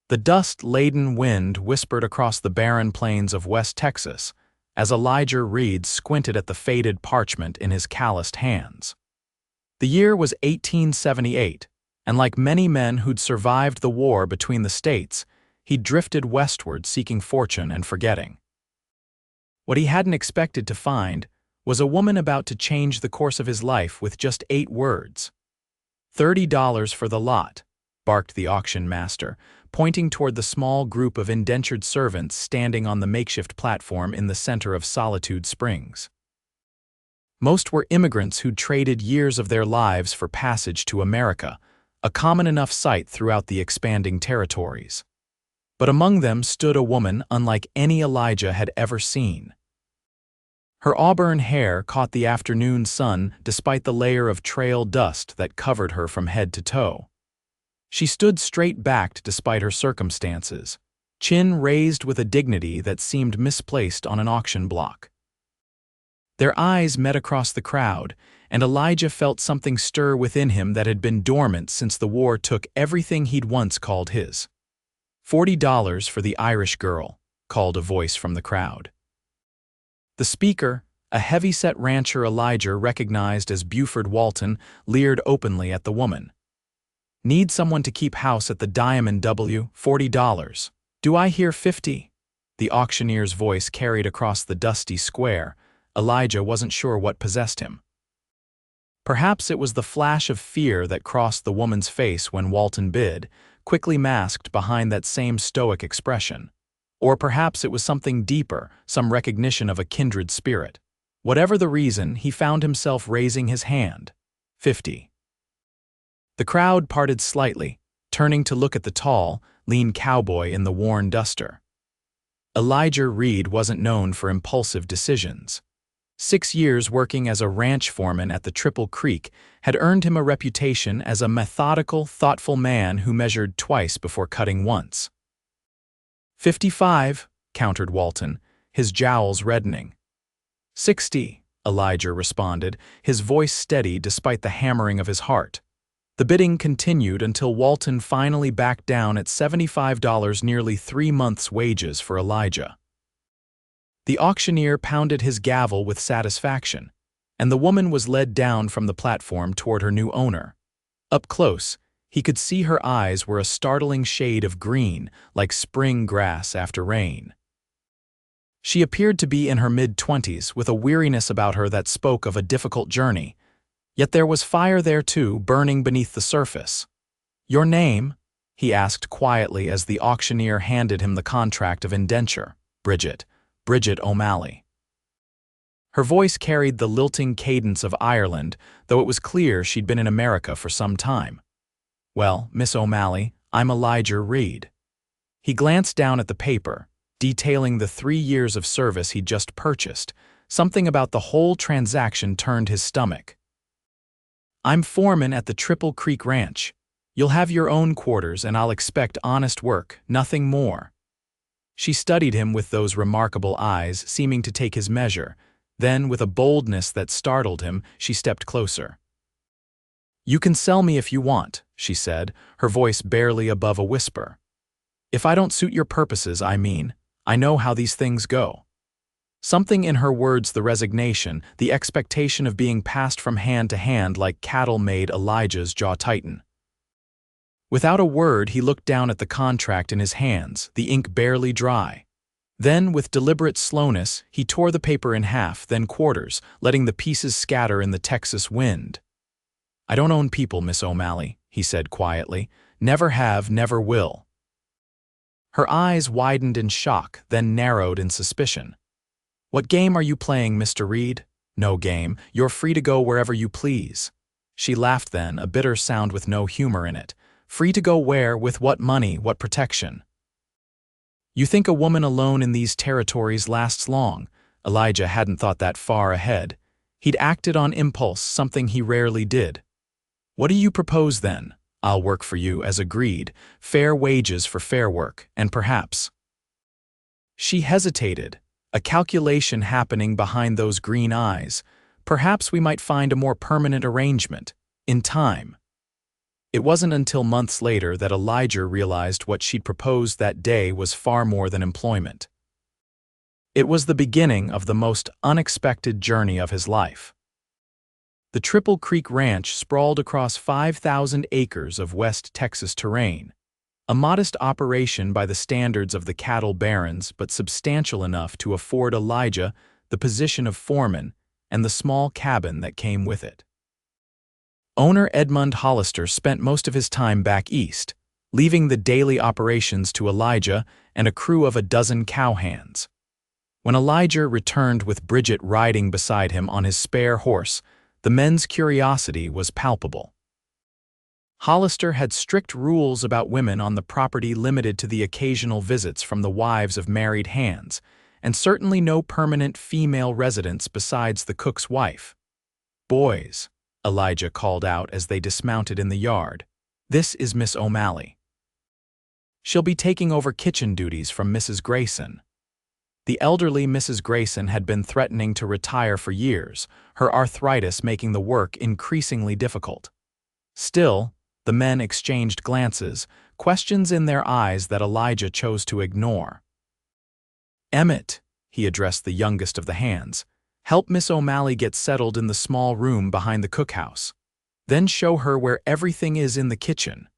The dust-laden wind whispered across the barren plains of West Texas as Elijah Reed squinted at the faded parchment in his calloused hands. The year was 1878, and like many men who'd survived the war between the states, he'd drifted westward seeking fortune and forgetting. What he hadn't expected to find was a woman about to change the course of his life with just 8 words. $30 for the lot, barked the auction master, pointing toward the small group of indentured servants standing on the makeshift platform in the center of Solitude Springs. Most were immigrants who'd traded years of their lives for passage to America, a common enough sight throughout the expanding territories. But among them stood a woman unlike any Elijah had ever seen. Her auburn hair caught the afternoon sun despite the layer of trail dust that covered her from head to toe. She stood straight-backed despite her circumstances, chin raised with a dignity that seemed misplaced on an auction block. Their eyes met across the crowd, and Elijah felt something stir within him that had been dormant since the war took everything he'd once called his. $40 for the Irish girl, called a voice from the crowd. The speaker, a heavy-set rancher Elijah recognized as Buford Walton, leered openly at the woman. Need someone to keep house at the Diamond W, $40. Do I hear 50? The auctioneer's voice carried across the dusty square. Elijah wasn't sure what possessed him. Perhaps it was the flash of fear that crossed the woman's face when Walton bid, quickly masked behind that same stoic expression. Or perhaps it was something deeper, some recognition of a kindred spirit. Whatever the reason, he found himself raising his hand. 50. The crowd parted slightly, turning to look at the tall, lean cowboy in the worn duster. Elijah Reed wasn't known for impulsive decisions. 6 years working as a ranch foreman at the Triple Creek had earned him a reputation as a methodical, thoughtful man who measured twice before cutting once. 55, countered Walton, his jowls reddening. 60, Elijah responded, his voice steady despite the hammering of his heart. The bidding continued until Walton finally backed down at $75, nearly 3 months' wages for Elijah. The auctioneer pounded his gavel with satisfaction, and the woman was led down from the platform toward her new owner. Up close, he could see her eyes were a startling shade of green, like spring grass after rain. She appeared to be in her mid-20s, with a weariness about her that spoke of a difficult journey. Yet there was fire there too, burning beneath the surface. "Your name?" he asked quietly as the auctioneer handed him the contract of indenture. Bridget O'Malley. Her voice carried the lilting cadence of Ireland, though it was clear she'd been in America for some time. "Well, Miss O'Malley, I'm Elijah Reed." He glanced down at the paper, detailing the 3 years of service he'd just purchased. Something about the whole transaction turned his stomach. "I'm foreman at the Triple Creek Ranch. You'll have your own quarters and I'll expect honest work, nothing more." She studied him with those remarkable eyes, seeming to take his measure. Then, with a boldness that startled him, she stepped closer. "You can sell me if you want," she said, her voice barely above a whisper. "If I don't suit your purposes, I know how these things go." Something in her words, the resignation, the expectation of being passed from hand to hand like cattle, made Elijah's jaw tighten. Without a word, he looked down at the contract in his hands, the ink barely dry. Then, with deliberate slowness, he tore the paper in half, then quarters, letting the pieces scatter in the Texas wind. "I don't own people, Miss O'Malley," he said quietly. "Never have, never will." Her eyes widened in shock, then narrowed in suspicion. "What game are you playing, Mr. Reed?" "No game. You're free to go wherever you please." She laughed then, a bitter sound with no humor in it. "Free to go where, with what money, what protection?" "You think a woman alone in these territories lasts long?" Elijah hadn't thought that far ahead. He'd acted on impulse, something he rarely did. "What do you propose then?" "I'll work for you, as agreed. Fair wages for fair work, and perhaps—" She hesitated, a calculation happening behind those green eyes. "Perhaps we might find a more permanent arrangement, in time." It wasn't until months later that Elijah realized what she'd proposed that day was far more than employment. It was the beginning of the most unexpected journey of his life. The Triple Creek Ranch sprawled across 5,000 acres of West Texas terrain, a modest operation by the standards of the cattle barons, but substantial enough to afford Elijah the position of foreman and the small cabin that came with it. Owner Edmund Hollister spent most of his time back east, leaving the daily operations to Elijah and a crew of a dozen cowhands. When Elijah returned with Bridget riding beside him on his spare horse, the men's curiosity was palpable. Hollister had strict rules about women on the property, limited to the occasional visits from the wives of married hands, and certainly no permanent female residents besides the cook's wife. "Boys," Elijah called out as they dismounted in the yard, "this is Miss O'Malley. She'll be taking over kitchen duties from Mrs. Grayson." The elderly Mrs. Grayson had been threatening to retire for years, her arthritis making the work increasingly difficult. Still, the men exchanged glances, questions in their eyes that Elijah chose to ignore. "Emmett," he addressed the youngest of the hands, "help Miss O'Malley get settled in the small room behind the cookhouse. Then show her where everything is in the kitchen."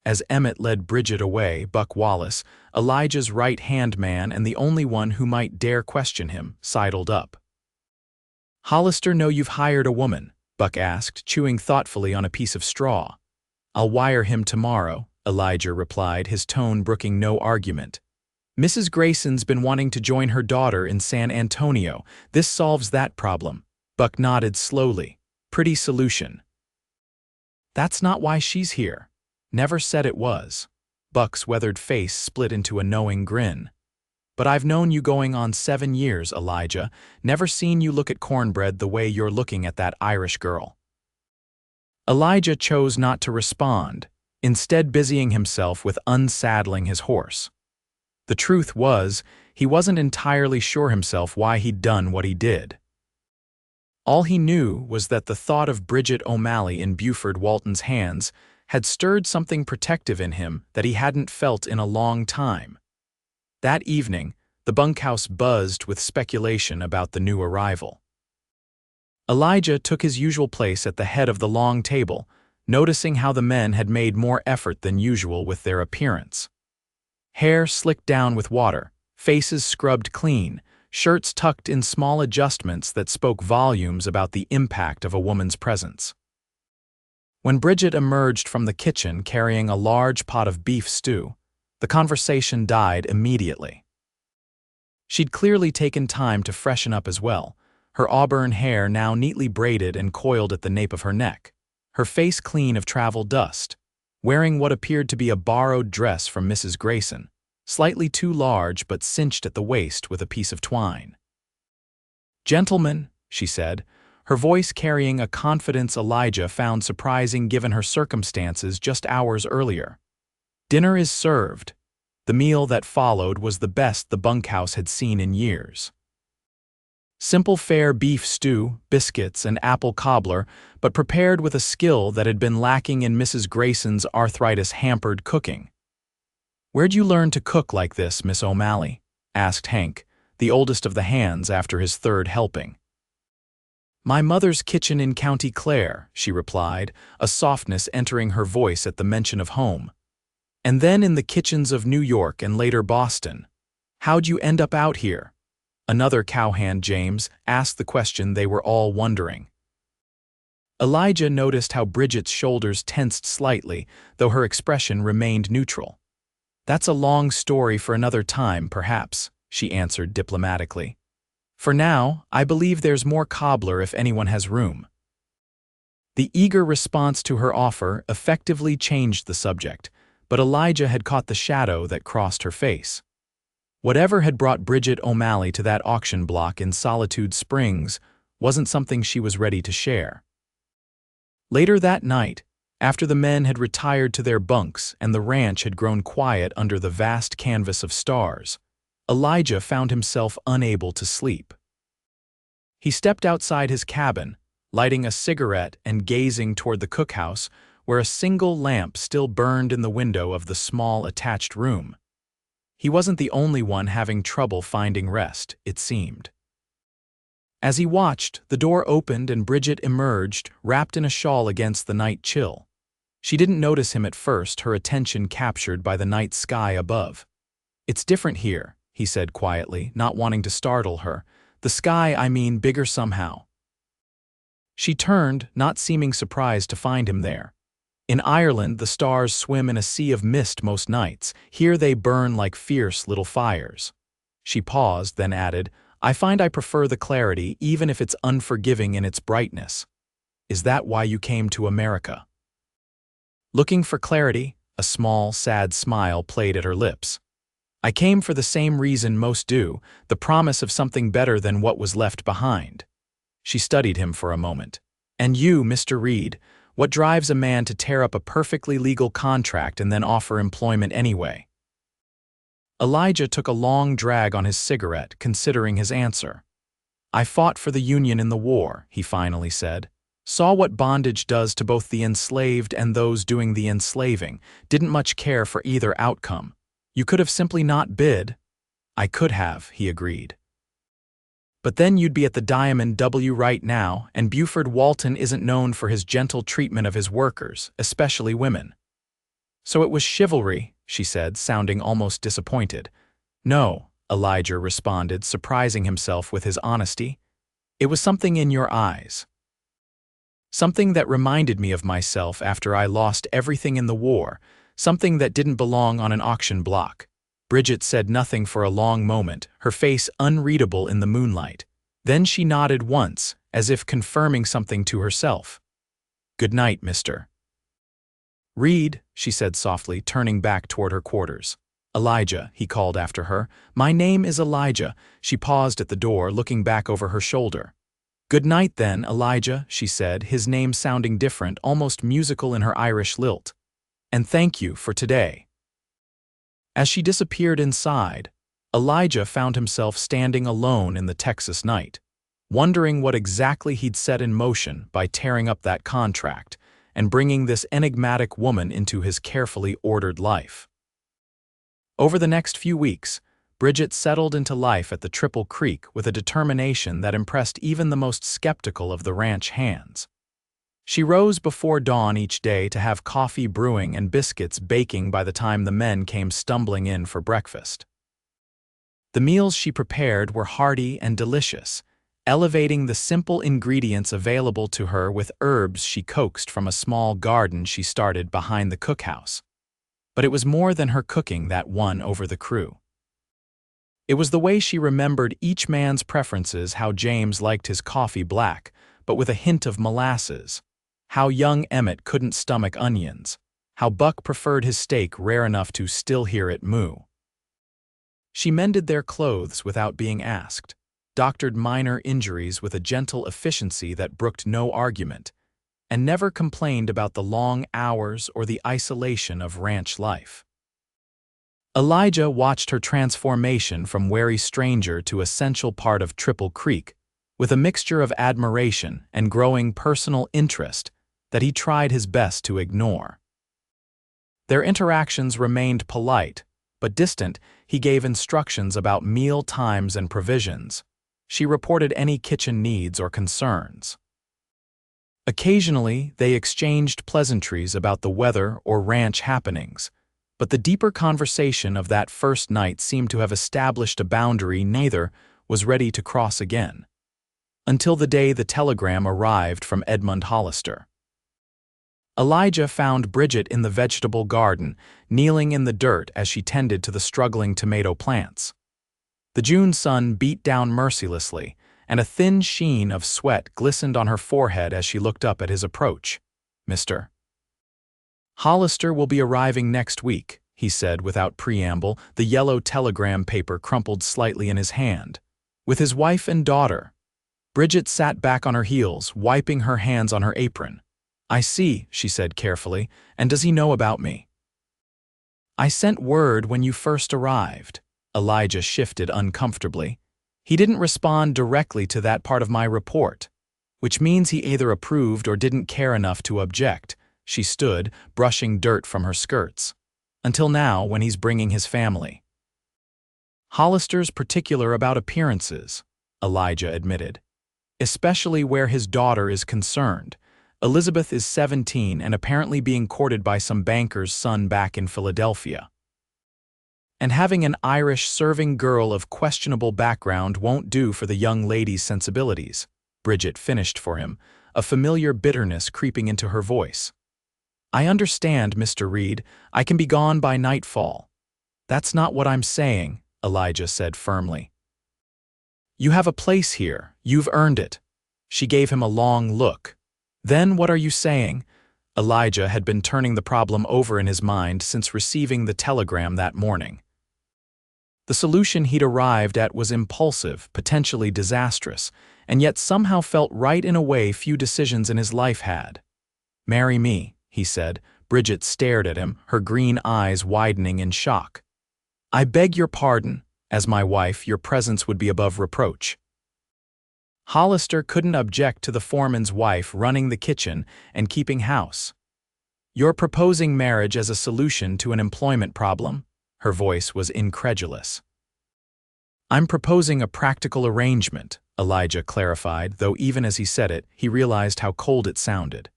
As Emmett led Bridget away, Buck Wallace, Elijah's right-hand man and the only one who might dare question him, sidled up. "Hollister know you've hired a woman?" Buck asked, chewing thoughtfully on a piece of straw. "I'll wire him tomorrow," Elijah replied, his tone brooking no argument. "Mrs. Grayson's been wanting to join her daughter in San Antonio. This solves that problem." Buck nodded slowly. "Pretty solution." "That's not why she's here." "Never said it was." Buck's weathered face split into a knowing grin. "But I've known you going on 7 years, Elijah. Never seen you look at cornbread the way you're looking at that Irish girl." Elijah chose not to respond, instead busying himself with unsaddling his horse. The truth was, he wasn't entirely sure himself why he'd done what he did. All he knew was that the thought of Bridget O'Malley in Buford Walton's hands had stirred something protective in him that he hadn't felt in a long time. That evening, the bunkhouse buzzed with speculation about the new arrival. Elijah took his usual place at the head of the long table, noticing how the men had made more effort than usual with their appearance. Hair slicked down with water, faces scrubbed clean, shirts tucked in small adjustments that spoke volumes about the impact of a woman's presence. When Bridget emerged from the kitchen carrying a large pot of beef stew, the conversation died immediately. She'd clearly taken time to freshen up as well, her auburn hair now neatly braided and coiled at the nape of her neck, her face clean of travel dust, wearing what appeared to be a borrowed dress from Mrs. Grayson, slightly too large but cinched at the waist with a piece of twine. "Gentlemen," she said, her voice carrying a confidence Elijah found surprising given her circumstances just hours earlier. "Dinner is served." The meal that followed was the best the bunkhouse had seen in years. Simple fare beef stew, biscuits, and apple cobbler, but prepared with a skill that had been lacking in Mrs. Grayson's arthritis-hampered cooking. "Where'd you learn to cook like this, Miss O'Malley?" asked Hank, the oldest of the hands after his third helping. "My mother's kitchen in County Clare," she replied, a softness entering her voice at the mention of home. "And then in the kitchens of New York and later Boston. How'd you end up out here?" Another cowhand, James, asked the question they were all wondering. Elijah noticed how Bridget's shoulders tensed slightly, though her expression remained neutral. "That's a long story for another time, perhaps," she answered diplomatically. "For now, I believe there's more cobbler if anyone has room." The eager response to her offer effectively changed the subject, but Elijah had caught the shadow that crossed her face. Whatever had brought Bridget O'Malley to that auction block in Solitude Springs wasn't something she was ready to share. Later that night, after the men had retired to their bunks and the ranch had grown quiet under the vast canvas of stars, Elijah found himself unable to sleep. He stepped outside his cabin, lighting a cigarette and gazing toward the cookhouse, where a single lamp still burned in the window of the small attached room. He wasn't the only one having trouble finding rest, it seemed. As he watched, the door opened and Bridget emerged, wrapped in a shawl against the night chill. She didn't notice him at first, her attention captured by the night sky above. "It's different here," he said quietly, not wanting to startle her. "The sky, I mean, bigger somehow." She turned, not seeming surprised to find him there. In Ireland, the stars swim in a sea of mist most nights. Here they burn like fierce little fires. She paused, then added, "I find I prefer the clarity, even if it's unforgiving in its brightness." "Is that why you came to America?" Looking for clarity, a small, sad smile played at her lips. "I came for the same reason most do, the promise of something better than what was left behind." She studied him for a moment. "And you, Mr. Reed, what drives a man to tear up a perfectly legal contract and then offer employment anyway?" Elijah took a long drag on his cigarette, considering his answer. "I fought for the Union in the war," he finally said. "Saw what bondage does to both the enslaved and those doing the enslaving. Didn't much care for either outcome. You could have simply not bid." "I could have," he agreed. "But then you'd be at the Diamond W right now, and Buford Walton isn't known for his gentle treatment of his workers, especially women." "So it was chivalry," she said, sounding almost disappointed. "No," Elijah responded, surprising himself with his honesty. "It was something in your eyes. Something that reminded me of myself after I lost everything in the war, something that didn't belong on an auction block." Bridget said nothing for a long moment, her face unreadable in the moonlight. Then she nodded once, as if confirming something to herself. "Good night, Mr. Reed," she said softly, turning back toward her quarters. "Elijah," he called after her. "My name is Elijah." She paused at the door, looking back over her shoulder. "Good night then, Elijah," she said, his name sounding different, almost musical in her Irish lilt. "And thank you for today." As she disappeared inside, Elijah found himself standing alone in the Texas night, wondering what exactly he'd set in motion by tearing up that contract and bringing this enigmatic woman into his carefully ordered life. Over the next few weeks, Bridget settled into life at the Triple Creek with a determination that impressed even the most skeptical of the ranch hands. She rose before dawn each day to have coffee brewing and biscuits baking by the time the men came stumbling in for breakfast. The meals she prepared were hearty and delicious, elevating the simple ingredients available to her with herbs she coaxed from a small garden she started behind the cookhouse. But it was more than her cooking that won over the crew. It was the way she remembered each man's preferences, how James liked his coffee black, but with a hint of molasses, how young Emmett couldn't stomach onions, how Buck preferred his steak rare enough to still hear it moo. She mended their clothes without being asked, doctored minor injuries with a gentle efficiency that brooked no argument, and never complained about the long hours or the isolation of ranch life. Elijah watched her transformation from wary stranger to essential part of Triple Creek, with a mixture of admiration and growing personal interest that he tried his best to ignore. Their interactions remained polite, but distant. He gave instructions about meal times and provisions. She reported any kitchen needs or concerns. Occasionally, they exchanged pleasantries about the weather or ranch happenings, but the deeper conversation of that first night seemed to have established a boundary neither was ready to cross again, until the day the telegram arrived from Edmund Hollister. Elijah found Bridget in the vegetable garden, kneeling in the dirt as she tended to the struggling tomato plants. The June sun beat down mercilessly, and a thin sheen of sweat glistened on her forehead as she looked up at his approach. "Mr. Hollister will be arriving next week," he said without preamble, the yellow telegram paper crumpled slightly in his hand. "With his wife and daughter." Bridget sat back on her heels, wiping her hands on her apron. "I see," she said carefully, "and does he know about me?" "I sent word when you first arrived." Elijah shifted uncomfortably. "He didn't respond directly to that part of my report, which means he either approved or didn't care enough to object. She stood, brushing dirt from her skirts. Until now, when he's bringing his family. Hollister's particular about appearances, Elijah admitted. Especially where his daughter is concerned. Elizabeth is 17 and apparently being courted by some banker's son back in Philadelphia. And having an Irish serving girl of questionable background won't do for the young lady's sensibilities, Bridget finished for him, a familiar bitterness creeping into her voice. I understand, Mr. Reed, I can be gone by nightfall. That's not what I'm saying, Elijah said firmly. You have a place here, you've earned it. She gave him a long look. Then what are you saying? Elijah had been turning the problem over in his mind since receiving the telegram that morning. The solution he'd arrived at was impulsive, potentially disastrous, and yet somehow felt right in a way few decisions in his life had. Marry me, he said. Bridget stared at him, her green eyes widening in shock. I beg your pardon. As my wife, your presence would be above reproach. Hollister couldn't object to the foreman's wife running the kitchen and keeping house. You're proposing marriage as a solution to an employment problem? Her voice was incredulous. I'm proposing a practical arrangement, Elijah clarified, though even as he said it, he realized how cold it sounded.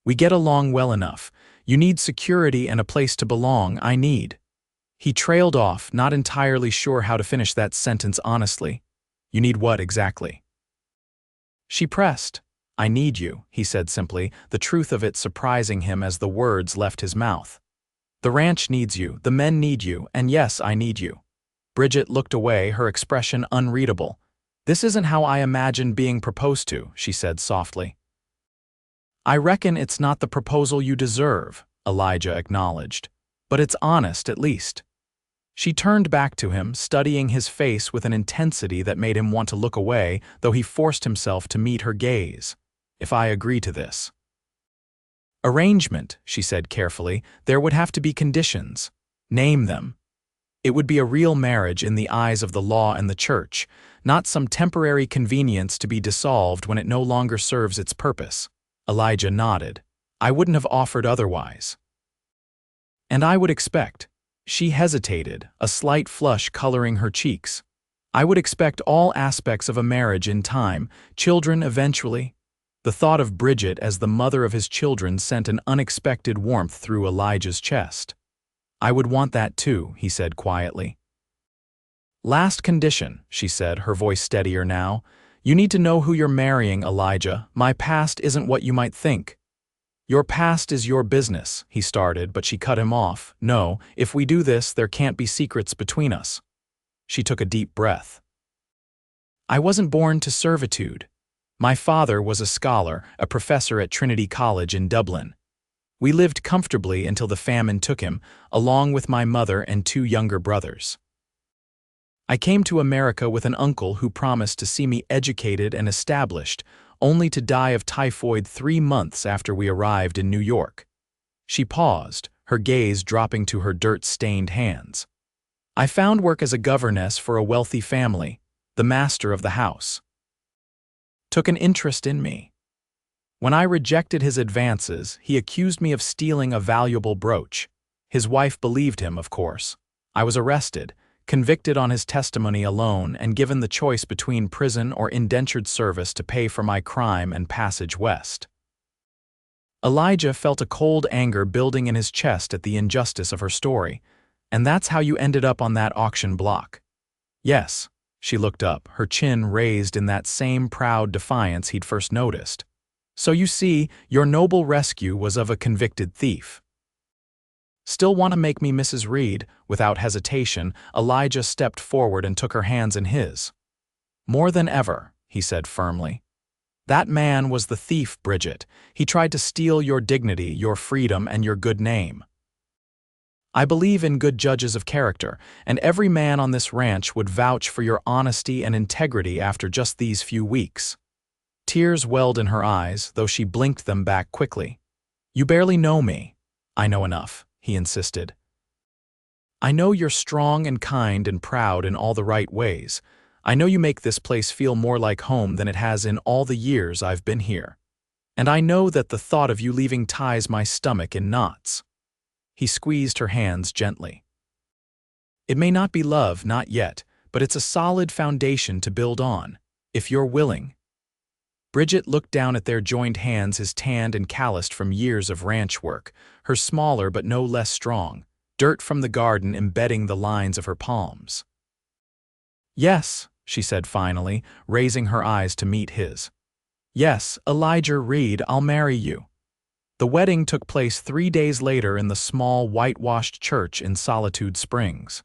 We get along well enough. You need security and a place to belong. I need. He trailed off, not entirely sure how to finish that sentence honestly. You need what exactly? She pressed. I need you, he said simply, the truth of it surprising him as the words left his mouth. The ranch needs you, the men need you, and yes, I need you. Bridget looked away, her expression unreadable. This isn't how I imagined being proposed to, she said softly. I reckon it's not the proposal you deserve, Elijah acknowledged. But it's honest, at least. She turned back to him, studying his face with an intensity that made him want to look away, though he forced himself to meet her gaze. If I agree to this. Arrangement, she said carefully, there would have to be conditions. Name them. It would be a real marriage in the eyes of the law and the church, not some temporary convenience to be dissolved when it no longer serves its purpose. Elijah nodded. I wouldn't have offered otherwise. And I would expect. She hesitated, a slight flush coloring her cheeks. I would expect all aspects of a marriage in time, children eventually. The thought of Bridget as the mother of his children sent an unexpected warmth through Elijah's chest. I would want that too, he said quietly. Last condition, she said, her voice steadier now. You need to know who you're marrying, Elijah. My past isn't what you might think. Your past is your business, he started, but she cut him off. No, if we do this, there can't be secrets between us. She took a deep breath. I wasn't born to servitude. My father was a scholar, a professor at Trinity College in Dublin. We lived comfortably until the famine took him, along with my mother and 2 younger brothers. I came to America with an uncle who promised to see me educated and established, only to die of typhoid 3 months after we arrived in New York. She paused, her gaze dropping to her dirt-stained hands. I found work as a governess for a wealthy family, the master of the house. Took an interest in me. When I rejected his advances, he accused me of stealing a valuable brooch. His wife believed him, of course. I was arrested, convicted on his testimony alone, and given the choice between prison or indentured service to pay for my crime and passage west. Elijah felt a cold anger building in his chest at the injustice of her story. And that's how you ended up on that auction block. Yes, she looked up, her chin raised in that same proud defiance he'd first noticed. So you see, your noble rescue was of a convicted thief. Still want to make me Mrs. Reed? Without hesitation, Elijah stepped forward and took her hands in his. More than ever, he said firmly. That man was the thief, Bridget. He tried to steal your dignity, your freedom, and your good name. I believe in good judges of character, and every man on this ranch would vouch for your honesty and integrity after just these few weeks. Tears welled in her eyes, though she blinked them back quickly. You barely know me. I know enough, he insisted. I know you're strong and kind and proud in all the right ways. I know you make this place feel more like home than it has in all the years I've been here. And I know that the thought of you leaving ties my stomach in knots." He squeezed her hands gently. "It may not be love, not yet, but it's a solid foundation to build on, if you're willing." Bridget looked down at their joined hands, his tanned and calloused from years of ranch work, her smaller but no less strong, dirt from the garden embedding the lines of her palms. "Yes," she said finally, raising her eyes to meet his. "Yes, Elijah Reed, I'll marry you." The wedding took place 3 days later in the small, whitewashed church in Solitude Springs.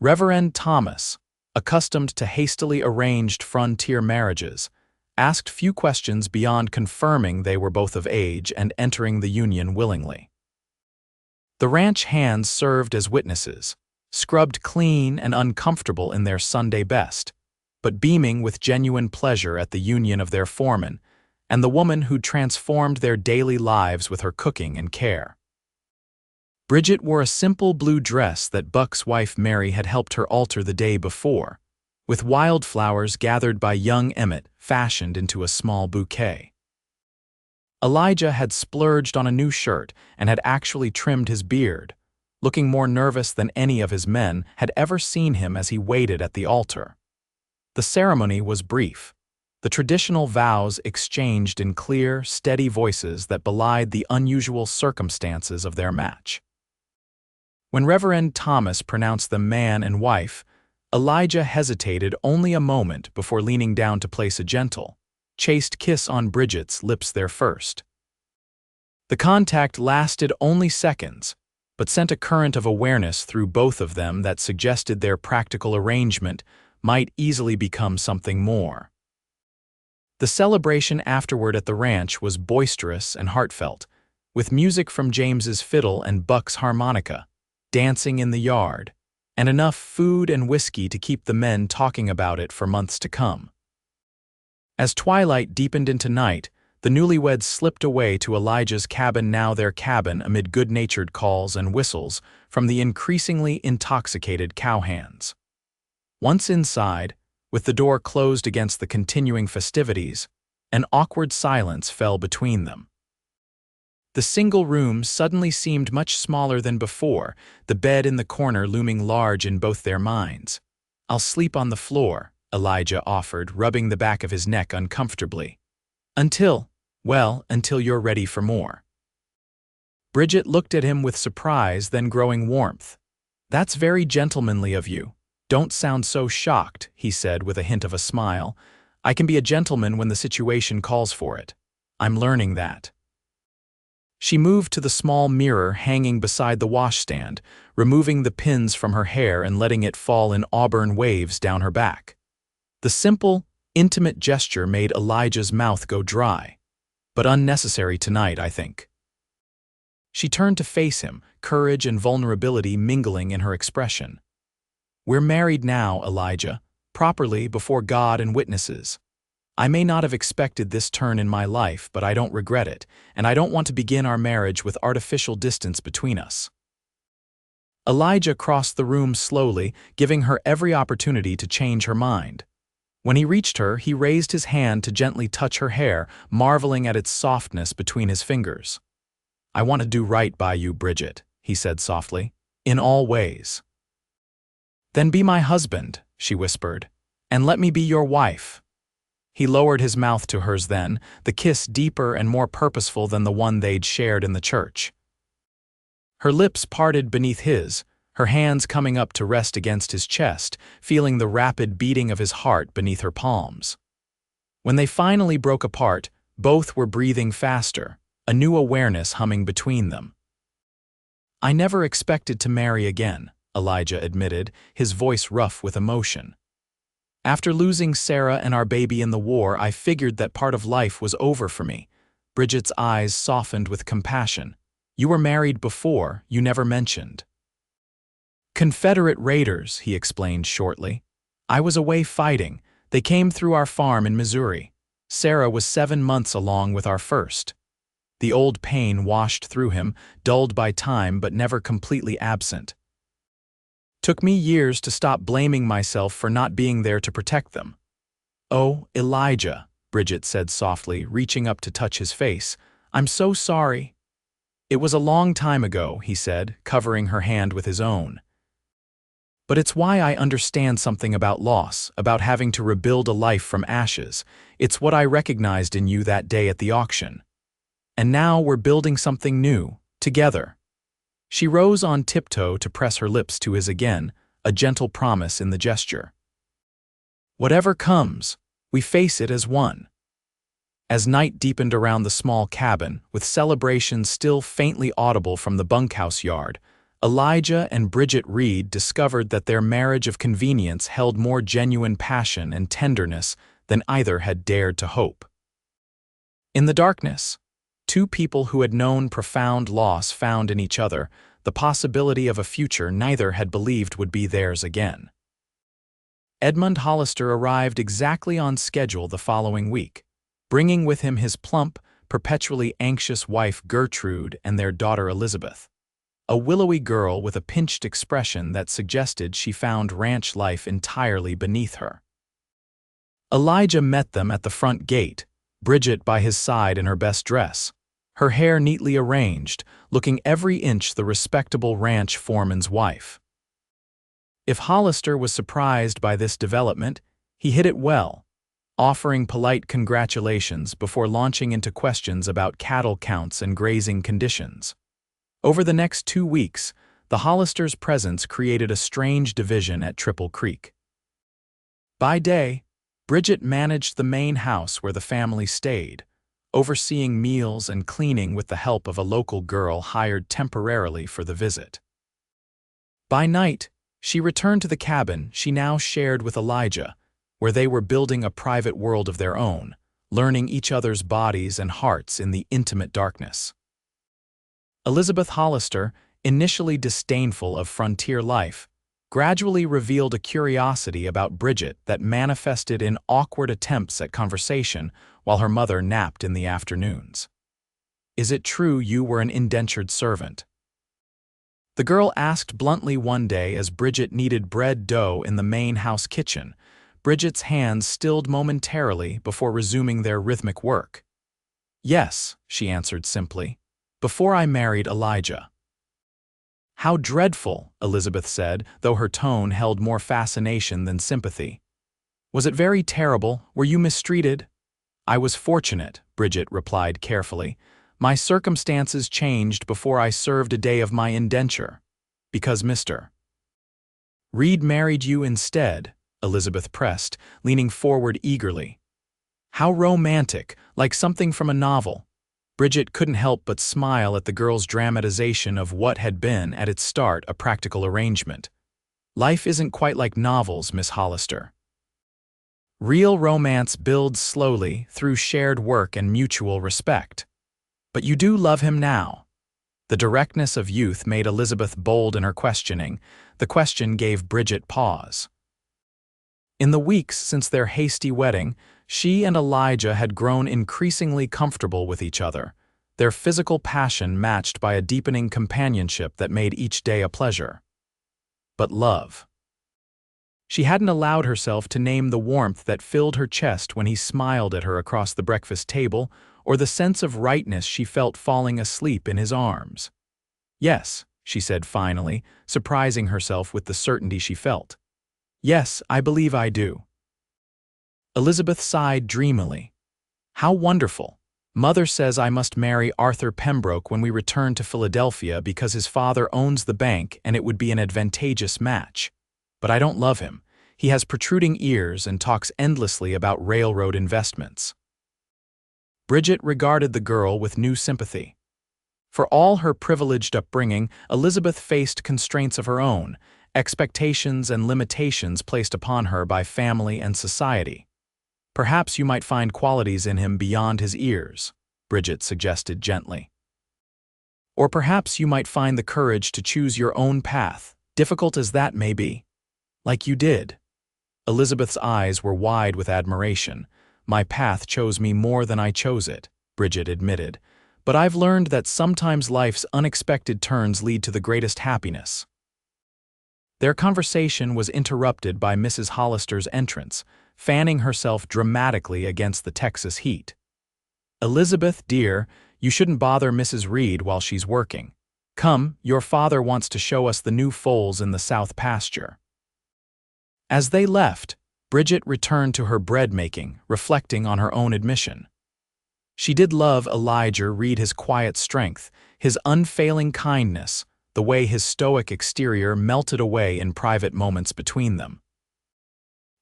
Reverend Thomas, accustomed to hastily arranged frontier marriages, asked few questions beyond confirming they were both of age and entering the union willingly. The ranch hands served as witnesses, scrubbed clean and uncomfortable in their Sunday best, but beaming with genuine pleasure at the union of their foreman and the woman who'd transformed their daily lives with her cooking and care. Bridget wore a simple blue dress that Buck's wife Mary had helped her alter the day before, with wildflowers gathered by young Emmett fashioned into a small bouquet. Elijah had splurged on a new shirt and had actually trimmed his beard, looking more nervous than any of his men had ever seen him as he waited at the altar. The ceremony was brief, the traditional vows exchanged in clear, steady voices that belied the unusual circumstances of their match. When Reverend Thomas pronounced them man and wife, Elijah hesitated only a moment before leaning down to place a gentle, chaste kiss on Bridget's lips there first. The contact lasted only seconds, but sent a current of awareness through both of them that suggested their practical arrangement might easily become something more. The celebration afterward at the ranch was boisterous and heartfelt, with music from James's fiddle and Buck's harmonica, dancing in the yard, and enough food and whiskey to keep the men talking about it for months to come. As twilight deepened into night, the newlyweds slipped away to Elijah's cabin, now their cabin, amid good-natured calls and whistles from the increasingly intoxicated cowhands. Once inside, with the door closed against the continuing festivities, an awkward silence fell between them. The single room suddenly seemed much smaller than before, the bed in the corner looming large in both their minds. "I'll sleep on the floor," Elijah offered, rubbing the back of his neck uncomfortably. Until you're ready for more." Bridget looked at him with surprise, then growing warmth. "That's very gentlemanly of you. Don't sound so shocked," he said with a hint of a smile. "I can be a gentleman when the situation calls for it. I'm learning that." She moved to the small mirror hanging beside the washstand, removing the pins from her hair and letting it fall in auburn waves down her back. The simple, intimate gesture made Elijah's mouth go dry, but unnecessary tonight, I think. She turned to face him, courage and vulnerability mingling in her expression. "We're married now, Elijah, properly before God and witnesses. I may not have expected this turn in my life, but I don't regret it, and I don't want to begin our marriage with artificial distance between us." Elijah crossed the room slowly, giving her every opportunity to change her mind. When he reached her, he raised his hand to gently touch her hair, marveling at its softness between his fingers. "I want to do right by you, Bridget," he said softly, "in all ways." "Then be my husband," she whispered, "and let me be your wife." He lowered his mouth to hers then, the kiss deeper and more purposeful than the one they'd shared in the church. Her lips parted beneath his, her hands coming up to rest against his chest, feeling the rapid beating of his heart beneath her palms. When they finally broke apart, both were breathing faster, a new awareness humming between them. "I never expected to marry again," Elijah admitted, his voice rough with emotion. "After losing Sarah and our baby in the war, I figured that part of life was over for me." Bridget's eyes softened with compassion. "You were married before, you never mentioned." "Confederate raiders," he explained shortly. "I was away fighting. They came through our farm in Missouri. Sarah was 7 months along with our first." The old pain washed through him, dulled by time but never completely absent. "Took me years to stop blaming myself for not being there to protect them." "Oh, Elijah," Bridget said softly, reaching up to touch his face. "I'm so sorry." "It was a long time ago," he said, covering her hand with his own. "But it's why I understand something about loss, about having to rebuild a life from ashes. It's what I recognized in you that day at the auction. And now we're building something new, together." She rose on tiptoe to press her lips to his again, a gentle promise in the gesture. "Whatever comes, we face it as one." As night deepened around the small cabin, with celebrations still faintly audible from the bunkhouse yard, Elijah and Bridget Reed discovered that their marriage of convenience held more genuine passion and tenderness than either had dared to hope. In the darkness, two people who had known profound loss found in each other the possibility of a future neither had believed would be theirs again. Edmund Hollister arrived exactly on schedule the following week, bringing with him his plump, perpetually anxious wife Gertrude and their daughter Elizabeth, a willowy girl with a pinched expression that suggested she found ranch life entirely beneath her. Elijah met them at the front gate, Bridget by his side in her best dress, her hair neatly arranged, looking every inch the respectable ranch foreman's wife. If Hollister was surprised by this development, he hid it well, offering polite congratulations before launching into questions about cattle counts and grazing conditions. Over the next 2 weeks, the Hollisters' presence created a strange division at Triple Creek. By day, Bridget managed the main house where the family stayed, overseeing meals and cleaning with the help of a local girl hired temporarily for the visit. By night, she returned to the cabin she now shared with Elijah, where they were building a private world of their own, learning each other's bodies and hearts in the intimate darkness. Elizabeth Hollister, initially disdainful of frontier life, gradually revealed a curiosity about Bridget that manifested in awkward attempts at conversation while her mother napped in the afternoons. "Is it true you were an indentured servant?" the girl asked bluntly one day as Bridget kneaded bread dough in the main house kitchen, Bridget's hands stilled momentarily before resuming their rhythmic work. "Yes," she answered simply, "before I married Elijah." "How dreadful," Elizabeth said, though her tone held more fascination than sympathy. "Was it very terrible? Were you mistreated?" "I was fortunate," Bridget replied carefully. "My circumstances changed before I served a day of my indenture. Because Mr. Reed married you instead," Elizabeth pressed, leaning forward eagerly. "How romantic, like something from a novel." Bridget couldn't help but smile at the girl's dramatization of what had been, at its start, a practical arrangement. "Life isn't quite like novels, Miss Hollister. Real romance builds slowly through shared work and mutual respect. But you do love him now." The directness of youth made Elizabeth bold in her questioning. The question gave Bridget pause. In the weeks since their hasty wedding, she and Elijah had grown increasingly comfortable with each other, their physical passion matched by a deepening companionship that made each day a pleasure. But love. She hadn't allowed herself to name the warmth that filled her chest when he smiled at her across the breakfast table, or the sense of rightness she felt falling asleep in his arms. "Yes," she said finally, surprising herself with the certainty she felt. "Yes, I believe I do." Elizabeth sighed dreamily. "How wonderful. Mother says I must marry Arthur Pembroke when we return to Philadelphia because his father owns the bank and it would be an advantageous match. But I don't love him. He has protruding ears and talks endlessly about railroad investments." Bridget regarded the girl with new sympathy. For all her privileged upbringing, Elizabeth faced constraints of her own, expectations and limitations placed upon her by family and society. "Perhaps you might find qualities in him beyond his ears," Bridget suggested gently. "Or perhaps you might find the courage to choose your own path, difficult as that may be. Like you did." Elizabeth's eyes were wide with admiration. "My path chose me more than I chose it," Bridget admitted. "But I've learned that sometimes life's unexpected turns lead to the greatest happiness." Their conversation was interrupted by Mrs. Hollister's entrance, fanning herself dramatically against the Texas heat. "Elizabeth, dear, you shouldn't bother Mrs. Reed while she's working. Come, your father wants to show us the new foals in the south pasture." As they left, Bridget returned to her bread-making, reflecting on her own admission. She did love Elijah Reed, his quiet strength, his unfailing kindness, the way his stoic exterior melted away in private moments between them.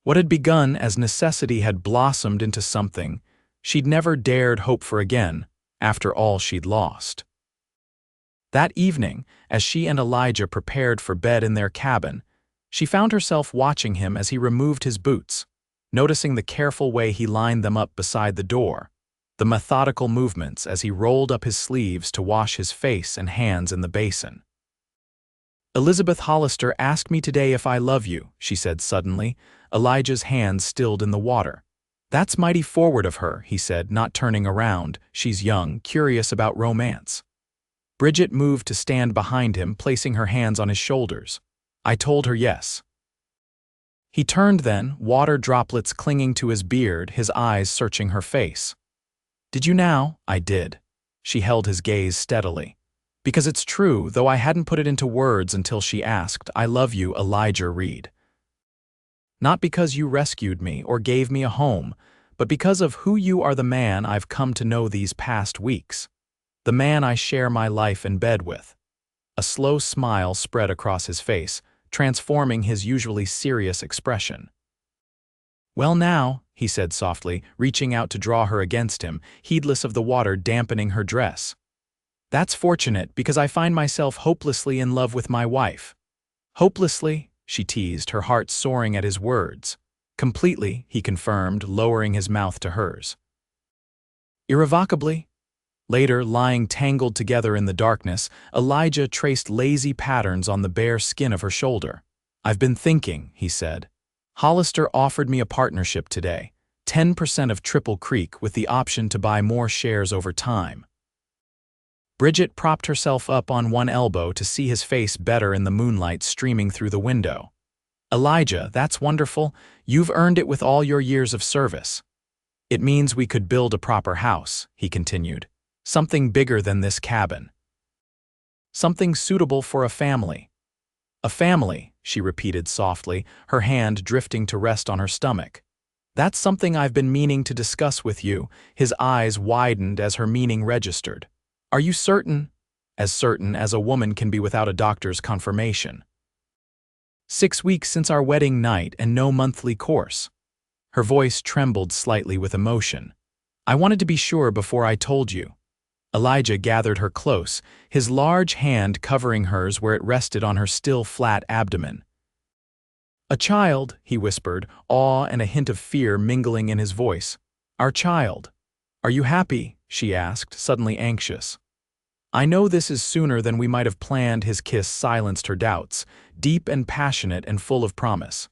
What had begun as necessity had blossomed into something she'd never dared hope for again after all she'd lost. That evening, as she and Elijah prepared for bed in their cabin, she found herself watching him as he removed his boots, noticing the careful way he lined them up beside the door, the methodical movements as he rolled up his sleeves to wash his face and hands in the basin. "Elizabeth Hollister asked me today if I love you," she said suddenly, Elijah's hands stilled in the water. "That's mighty forward of her," he said, not turning around. "She's young, curious about romance." Bridget moved to stand behind him, placing her hands on his shoulders. "I told her yes." He turned then, water droplets clinging to his beard, his eyes searching her face. "Did you now?" "I did." She held his gaze steadily. "Because it's true, though I hadn't put it into words until she asked, I love you, Elijah Reed. Not because you rescued me or gave me a home, but because of who you are, the man I've come to know these past weeks. The man I share my life in bed with." A slow smile spread across his face, transforming his usually serious expression. "Well now," he said softly, reaching out to draw her against him, heedless of the water dampening her dress. "That's fortunate, because I find myself hopelessly in love with my wife." "Hopelessly?" she teased, her heart soaring at his words. "Completely," he confirmed, lowering his mouth to hers. "Irrevocably?" Later, lying tangled together in the darkness, Elijah traced lazy patterns on the bare skin of her shoulder. "I've been thinking," he said. "Hollister offered me a partnership today, 10% of Triple Creek with the option to buy more shares over time." Bridget propped herself up on one elbow to see his face better in the moonlight streaming through the window. "Elijah, that's wonderful. You've earned it with all your years of service. It means we could build a proper house," he continued. "Something bigger than this cabin. Something suitable for a family." "A family," she repeated softly, her hand drifting to rest on her stomach. "That's something I've been meaning to discuss with you." His eyes widened as her meaning registered. "Are you certain?" "As certain as a woman can be without a doctor's confirmation." 6 weeks since our wedding night and no monthly course." Her voice trembled slightly with emotion. "I wanted to be sure before I told you." Elijah gathered her close, his large hand covering hers where it rested on her still flat abdomen. "A child," he whispered, awe and a hint of fear mingling in his voice. "Our child." "Are you happy?" she asked, suddenly anxious. "I know this is sooner than we might have planned." His kiss silenced her doubts, deep and passionate and full of promise.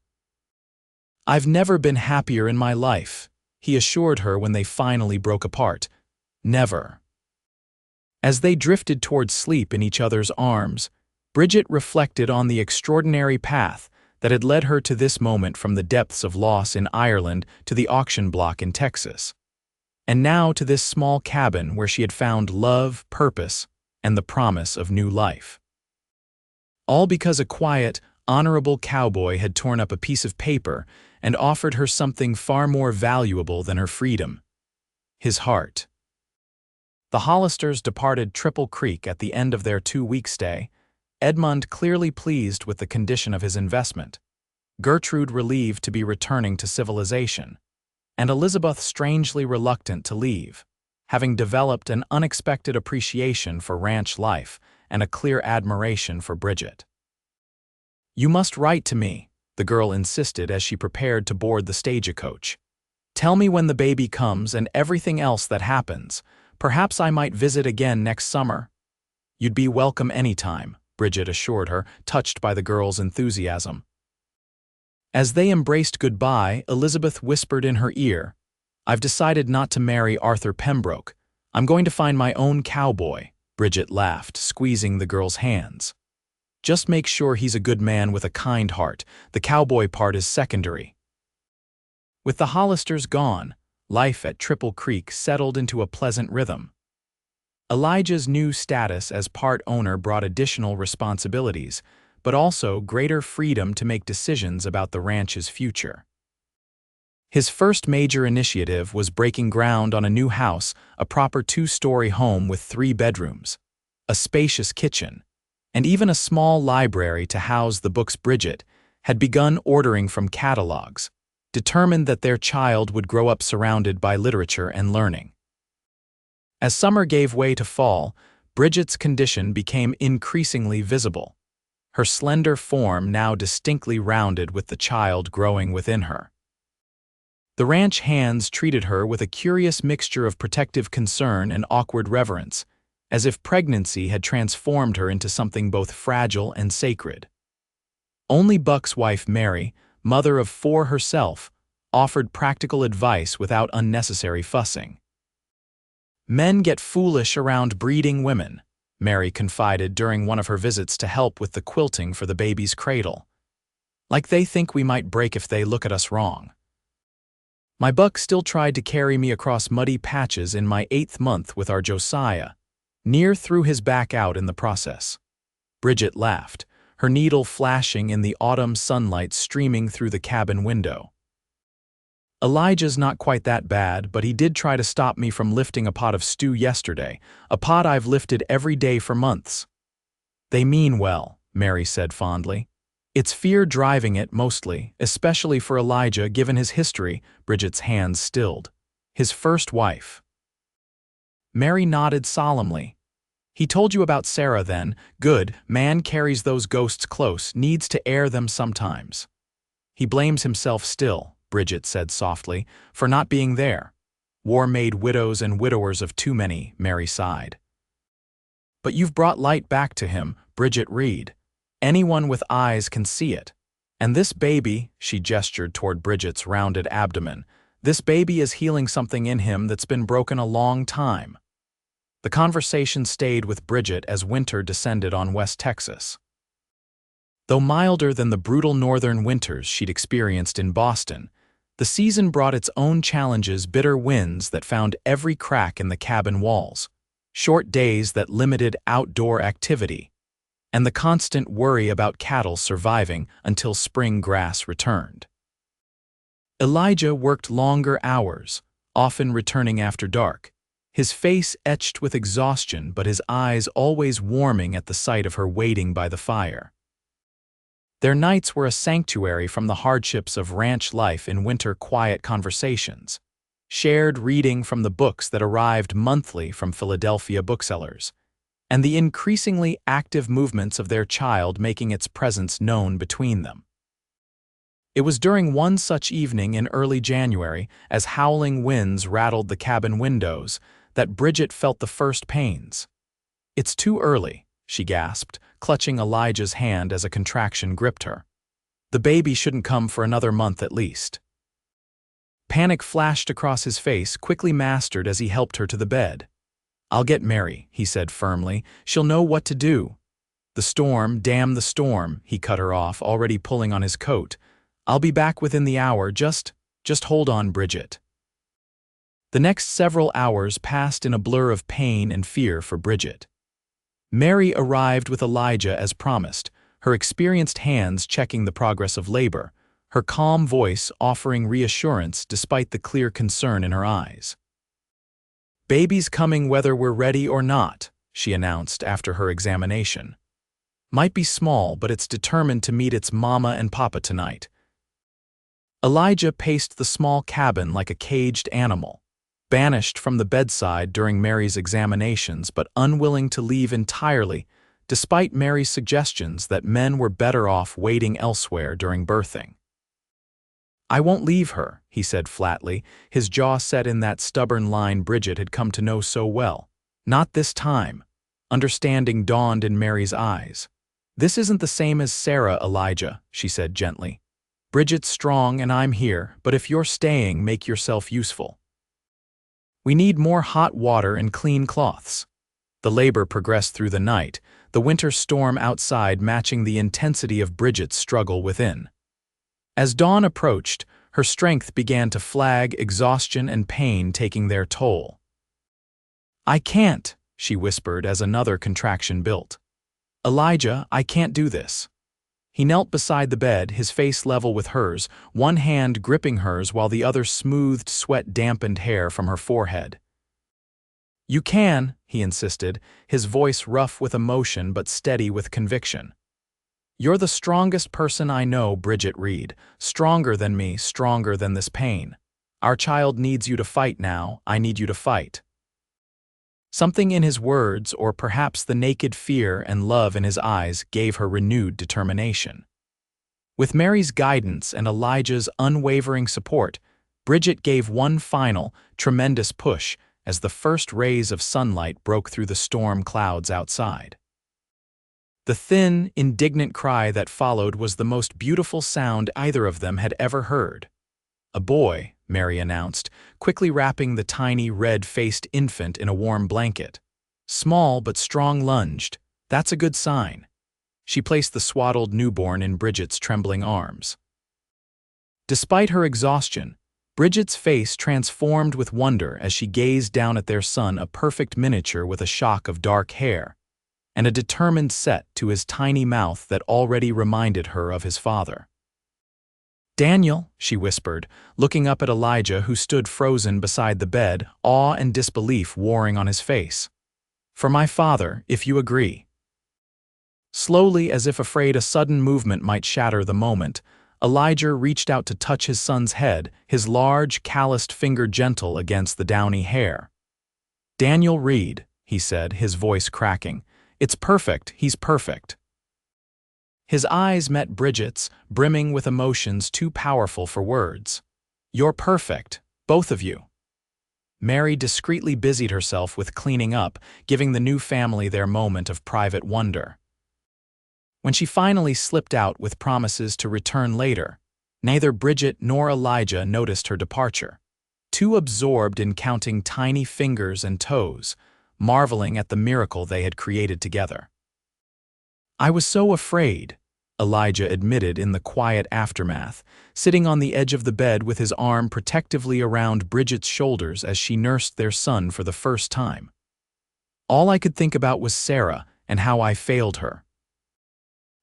"I've never been happier in my life," he assured her when they finally broke apart. "Never." As they drifted towards sleep in each other's arms, Bridget reflected on the extraordinary path that had led her to this moment, from the depths of loss in Ireland to the auction block in Texas, and now to this small cabin where she had found love, purpose, and the promise of new life. All because a quiet, honorable cowboy had torn up a piece of paper and offered her something far more valuable than her freedom: his heart. The Hollisters departed Triple Creek at the end of their 2-week stay, Edmund clearly pleased with the condition of his investment, Gertrude relieved to be returning to civilization, and Elizabeth strangely reluctant to leave, having developed an unexpected appreciation for ranch life and a clear admiration for Bridget. "You must write to me," the girl insisted as she prepared to board the stagecoach. "Tell me when the baby comes and everything else that happens. Perhaps I might visit again next summer." "You'd be welcome anytime," Bridget assured her, touched by the girl's enthusiasm. As they embraced goodbye, Elizabeth whispered in her ear, "I've decided not to marry Arthur Pembroke. I'm going to find my own cowboy." Bridget laughed, squeezing the girl's hands. Just make sure he's a good man with a kind heart. The cowboy part is secondary. With the Hollisters gone, life at Triple Creek settled into a pleasant rhythm. Elijah's new status as part owner brought additional responsibilities, but also greater freedom to make decisions about the ranch's future. His first major initiative was breaking ground on a new house, a proper 2-story home with 3 bedrooms, a spacious kitchen, and even a small library to house the books Bridget had begun ordering from catalogs, determined that their child would grow up surrounded by literature and learning. As summer gave way to fall, Bridget's condition became increasingly visible, her slender form now distinctly rounded with the child growing within her. The ranch hands treated her with a curious mixture of protective concern and awkward reverence, as if pregnancy had transformed her into something both fragile and sacred. Only Buck's wife Mary, mother of 4 herself, offered practical advice without unnecessary fussing. "Men get foolish around breeding women," Mary confided during one of her visits to help with the quilting for the baby's cradle. "Like they think we might break if they look at us wrong." My Buck still tried to carry me across muddy patches in my 8th month with our Josiah, near threw his back out in the process. Bridget laughed, her needle flashing in the autumn sunlight streaming through the cabin window. "Elijah's not quite that bad, but he did try to stop me from lifting a pot of stew yesterday, a pot I've lifted every day for months." "They mean well," Mary said fondly. "It's fear driving it mostly, especially for Elijah given his history." Bridget's hands stilled. "His first wife." Mary nodded solemnly. "He told you about Sarah then. Good, man carries those ghosts close, needs to air them sometimes." "He blames himself still," Bridget said softly, "for not being there. War made widows and widowers of too many," Mary sighed. "But you've brought light back to him," Bridget read. "Anyone with eyes can see it. And this baby," she gestured toward Bridget's rounded abdomen, "this baby is healing something in him that's been broken a long time." The conversation stayed with Bridget as winter descended on West Texas. Though milder than the brutal northern winters she'd experienced in Boston, the season brought its own challenges: bitter winds that found every crack in the cabin walls, short days that limited outdoor activity, and the constant worry about cattle surviving until spring grass returned. Elijah worked longer hours, often returning after dark, his face etched with exhaustion but his eyes always warming at the sight of her waiting by the fire. Their nights were a sanctuary from the hardships of ranch life in winter: quiet conversations, shared reading from the books that arrived monthly from Philadelphia booksellers, and the increasingly active movements of their child making its presence known between them. It was during one such evening in early January, as howling winds rattled the cabin windows, that Bridget felt the first pains. "It's too early," she gasped, clutching Elijah's hand as a contraction gripped her. "The baby shouldn't come for another month at least." Panic flashed across his face, quickly mastered as he helped her to the bed. "I'll get Mary," he said firmly. "She'll know what to do." "The storm, damn the storm," he cut her off, already pulling on his coat. "I'll be back within the hour, just hold on, Bridget." The next several hours passed in a blur of pain and fear for Bridget. Mary arrived with Elijah as promised, her experienced hands checking the progress of labor, her calm voice offering reassurance despite the clear concern in her eyes. "Baby's coming whether we're ready or not," she announced after her examination. "Might be small, but it's determined to meet its mama and papa tonight." Elijah paced the small cabin like a caged animal, banished from the bedside during Mary's examinations but unwilling to leave entirely, despite Mary's suggestions that men were better off waiting elsewhere during birthing. "I won't leave her," he said flatly, his jaw set in that stubborn line Bridget had come to know so well. "Not this time." Understanding dawned in Mary's eyes. "This isn't the same as Sarah, Elijah," she said gently. "Bridget's strong and I'm here, but if you're staying, make yourself useful. We need more hot water and clean cloths." The labor progressed through the night, the winter storm outside matching the intensity of Bridget's struggle within. As dawn approached, her strength began to flag, exhaustion and pain taking their toll. "I can't," she whispered as another contraction built. "Elijah, I can't do this." He knelt beside the bed, his face level with hers, one hand gripping hers while the other smoothed sweat-dampened hair from her forehead. "You can," he insisted, his voice rough with emotion but steady with conviction. "You're the strongest person I know, Bridget Reed. Stronger than me, stronger than this pain. Our child needs you to fight now. I need you to fight." Something in his words, or perhaps the naked fear and love in his eyes, gave her renewed determination. With Mary's guidance and Elijah's unwavering support, Bridget gave one final, tremendous push as the first rays of sunlight broke through the storm clouds outside. The thin, indignant cry that followed was the most beautiful sound either of them had ever heard. "A boy," Mary announced, quickly wrapping the tiny, red-faced infant in a warm blanket. "Small but strong-lunged. That's a good sign." She placed the swaddled newborn in Bridget's trembling arms. Despite her exhaustion, Bridget's face transformed with wonder as she gazed down at their son, a perfect miniature with a shock of dark hair, and a determined set to his tiny mouth that already reminded her of his father. "Daniel," she whispered, looking up at Elijah who stood frozen beside the bed, awe and disbelief warring on his face. "For my father, if you agree." Slowly, as if afraid a sudden movement might shatter the moment, Elijah reached out to touch his son's head, his large, calloused finger gentle against the downy hair. "Daniel Reed," he said, his voice cracking. "It's perfect, he's perfect." His eyes met Bridget's, brimming with emotions too powerful for words. "You're perfect, both of you." Mary discreetly busied herself with cleaning up, giving the new family their moment of private wonder. When she finally slipped out with promises to return later, neither Bridget nor Elijah noticed her departure, too absorbed in counting tiny fingers and toes, marveling at the miracle they had created together. "I was so afraid," Elijah admitted in the quiet aftermath, sitting on the edge of the bed with his arm protectively around Bridget's shoulders as she nursed their son for the first time. "All I could think about was Sarah and how I failed her."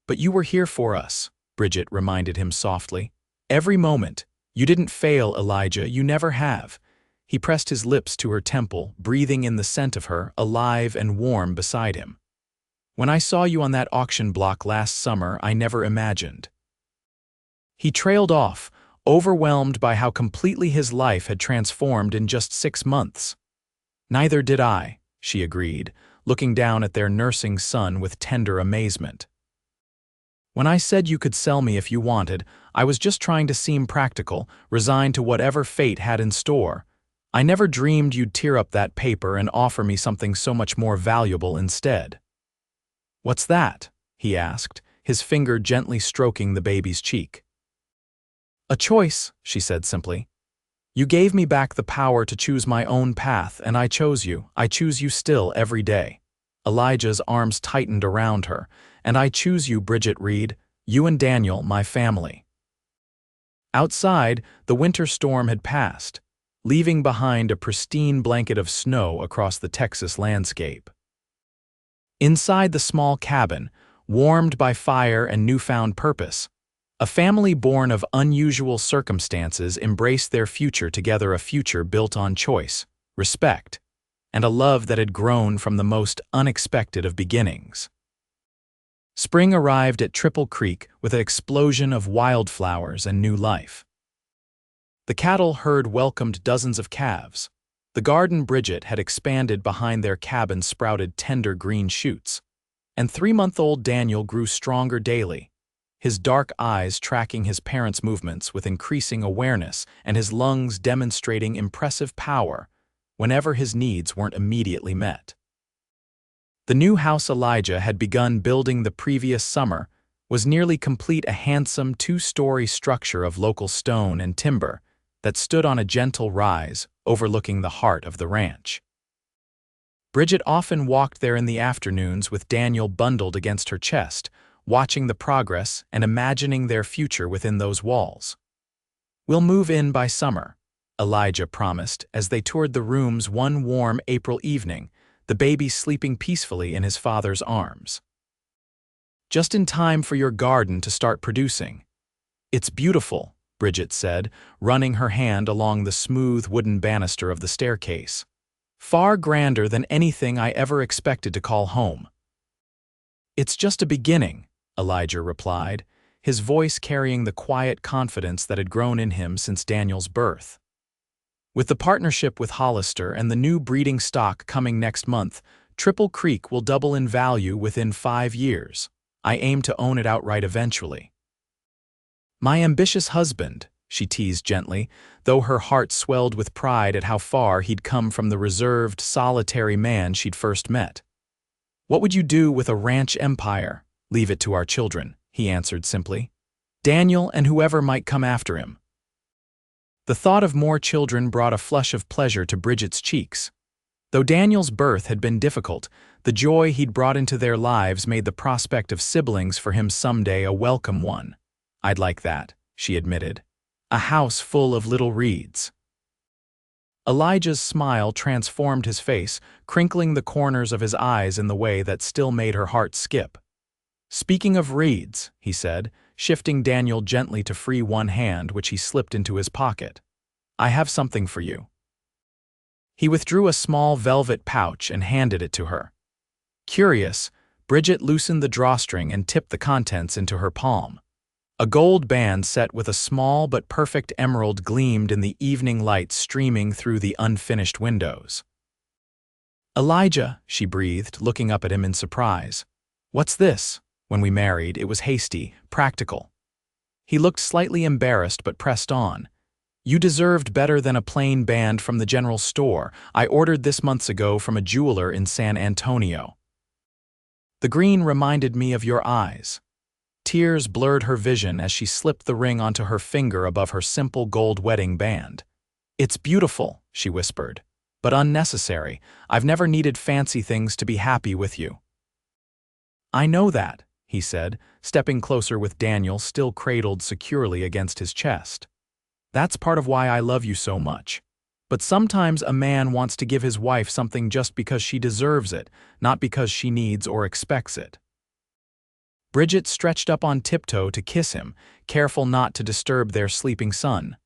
"But you were here for us," Bridget reminded him softly. "Every moment. You didn't fail, Elijah, you never have." He pressed his lips to her temple, breathing in the scent of her, alive and warm beside him. "When I saw you on that auction block last summer, I never imagined." He trailed off, overwhelmed by how completely his life had transformed in just 6 months. "Neither did I," she agreed, looking down at their nursing son with tender amazement. "When I said you could sell me if you wanted, I was just trying to seem practical, resigned to whatever fate had in store. I never dreamed you'd tear up that paper and offer me something so much more valuable instead." "What's that?" he asked, his finger gently stroking the baby's cheek. "A choice," she said simply. "You gave me back the power to choose my own path, and I chose you. I choose you still every day." Elijah's arms tightened around her. "And I choose you, Bridget Reed, you and Daniel, my family." Outside, the winter storm had passed, leaving behind a pristine blanket of snow across the Texas landscape. Inside the small cabin, warmed by fire and newfound purpose, a family born of unusual circumstances embraced their future together, a future built on choice, respect, and a love that had grown from the most unexpected of beginnings. Spring arrived at Triple Creek with an explosion of wildflowers and new life. The cattle herd welcomed dozens of calves. The garden Bridget had expanded behind their cabin sprouted tender green shoots, and 3-month-old Daniel grew stronger daily, his dark eyes tracking his parents' movements with increasing awareness and his lungs demonstrating impressive power whenever his needs weren't immediately met. The new house Elijah had begun building the previous summer was nearly complete, a handsome 2-story structure of local stone and timber that stood on a gentle rise overlooking the heart of the ranch. Bridget often walked there in the afternoons with Daniel bundled against her chest, watching the progress and imagining their future within those walls. "We'll move in by summer," Elijah promised as they toured the rooms one warm April evening, the baby sleeping peacefully in his father's arms. "Just in time for your garden to start producing." "It's beautiful," Bridget said, running her hand along the smooth wooden banister of the staircase. "Far grander than anything I ever expected to call home." "It's just a beginning," Elijah replied, his voice carrying the quiet confidence that had grown in him since Daniel's birth. "With the partnership with Hollister and the new breeding stock coming next month, Triple Creek will double in value within 5 years. I aim to own it outright eventually." "My ambitious husband," she teased gently, though her heart swelled with pride at how far he'd come from the reserved, solitary man she'd first met. "What would you do with a ranch empire?" "Leave it to our children," he answered simply. "Daniel and whoever might come after him." The thought of more children brought a flush of pleasure to Bridget's cheeks. Though Daniel's birth had been difficult, the joy he'd brought into their lives made the prospect of siblings for him someday a welcome one. "I'd like that," she admitted. "A house full of little Reeds." Elijah's smile transformed his face, crinkling the corners of his eyes in the way that still made her heart skip. "Speaking of Reeds," he said, shifting Daniel gently to free one hand which he slipped into his pocket, "I have something for you." He withdrew a small velvet pouch and handed it to her. Curious, Bridget loosened the drawstring and tipped the contents into her palm. A gold band set with a small but perfect emerald gleamed in the evening light streaming through the unfinished windows. "Elijah," she breathed, looking up at him in surprise. "What's this?" "When we married, it was hasty, practical." He looked slightly embarrassed but pressed on. "You deserved better than a plain band from the general store. I ordered this months ago from a jeweler in San Antonio." The green reminded me of your eyes. Tears blurred her vision as she slipped the ring onto her finger above her simple gold wedding band. "It's beautiful," she whispered, "but unnecessary. I've never needed fancy things to be happy with you." "I know that," he said, stepping closer with Daniel still cradled securely against his chest. "That's part of why I love you so much. But sometimes a man wants to give his wife something just because she deserves it, not because she needs or expects it." Bridget stretched up on tiptoe to kiss him, careful not to disturb their sleeping son.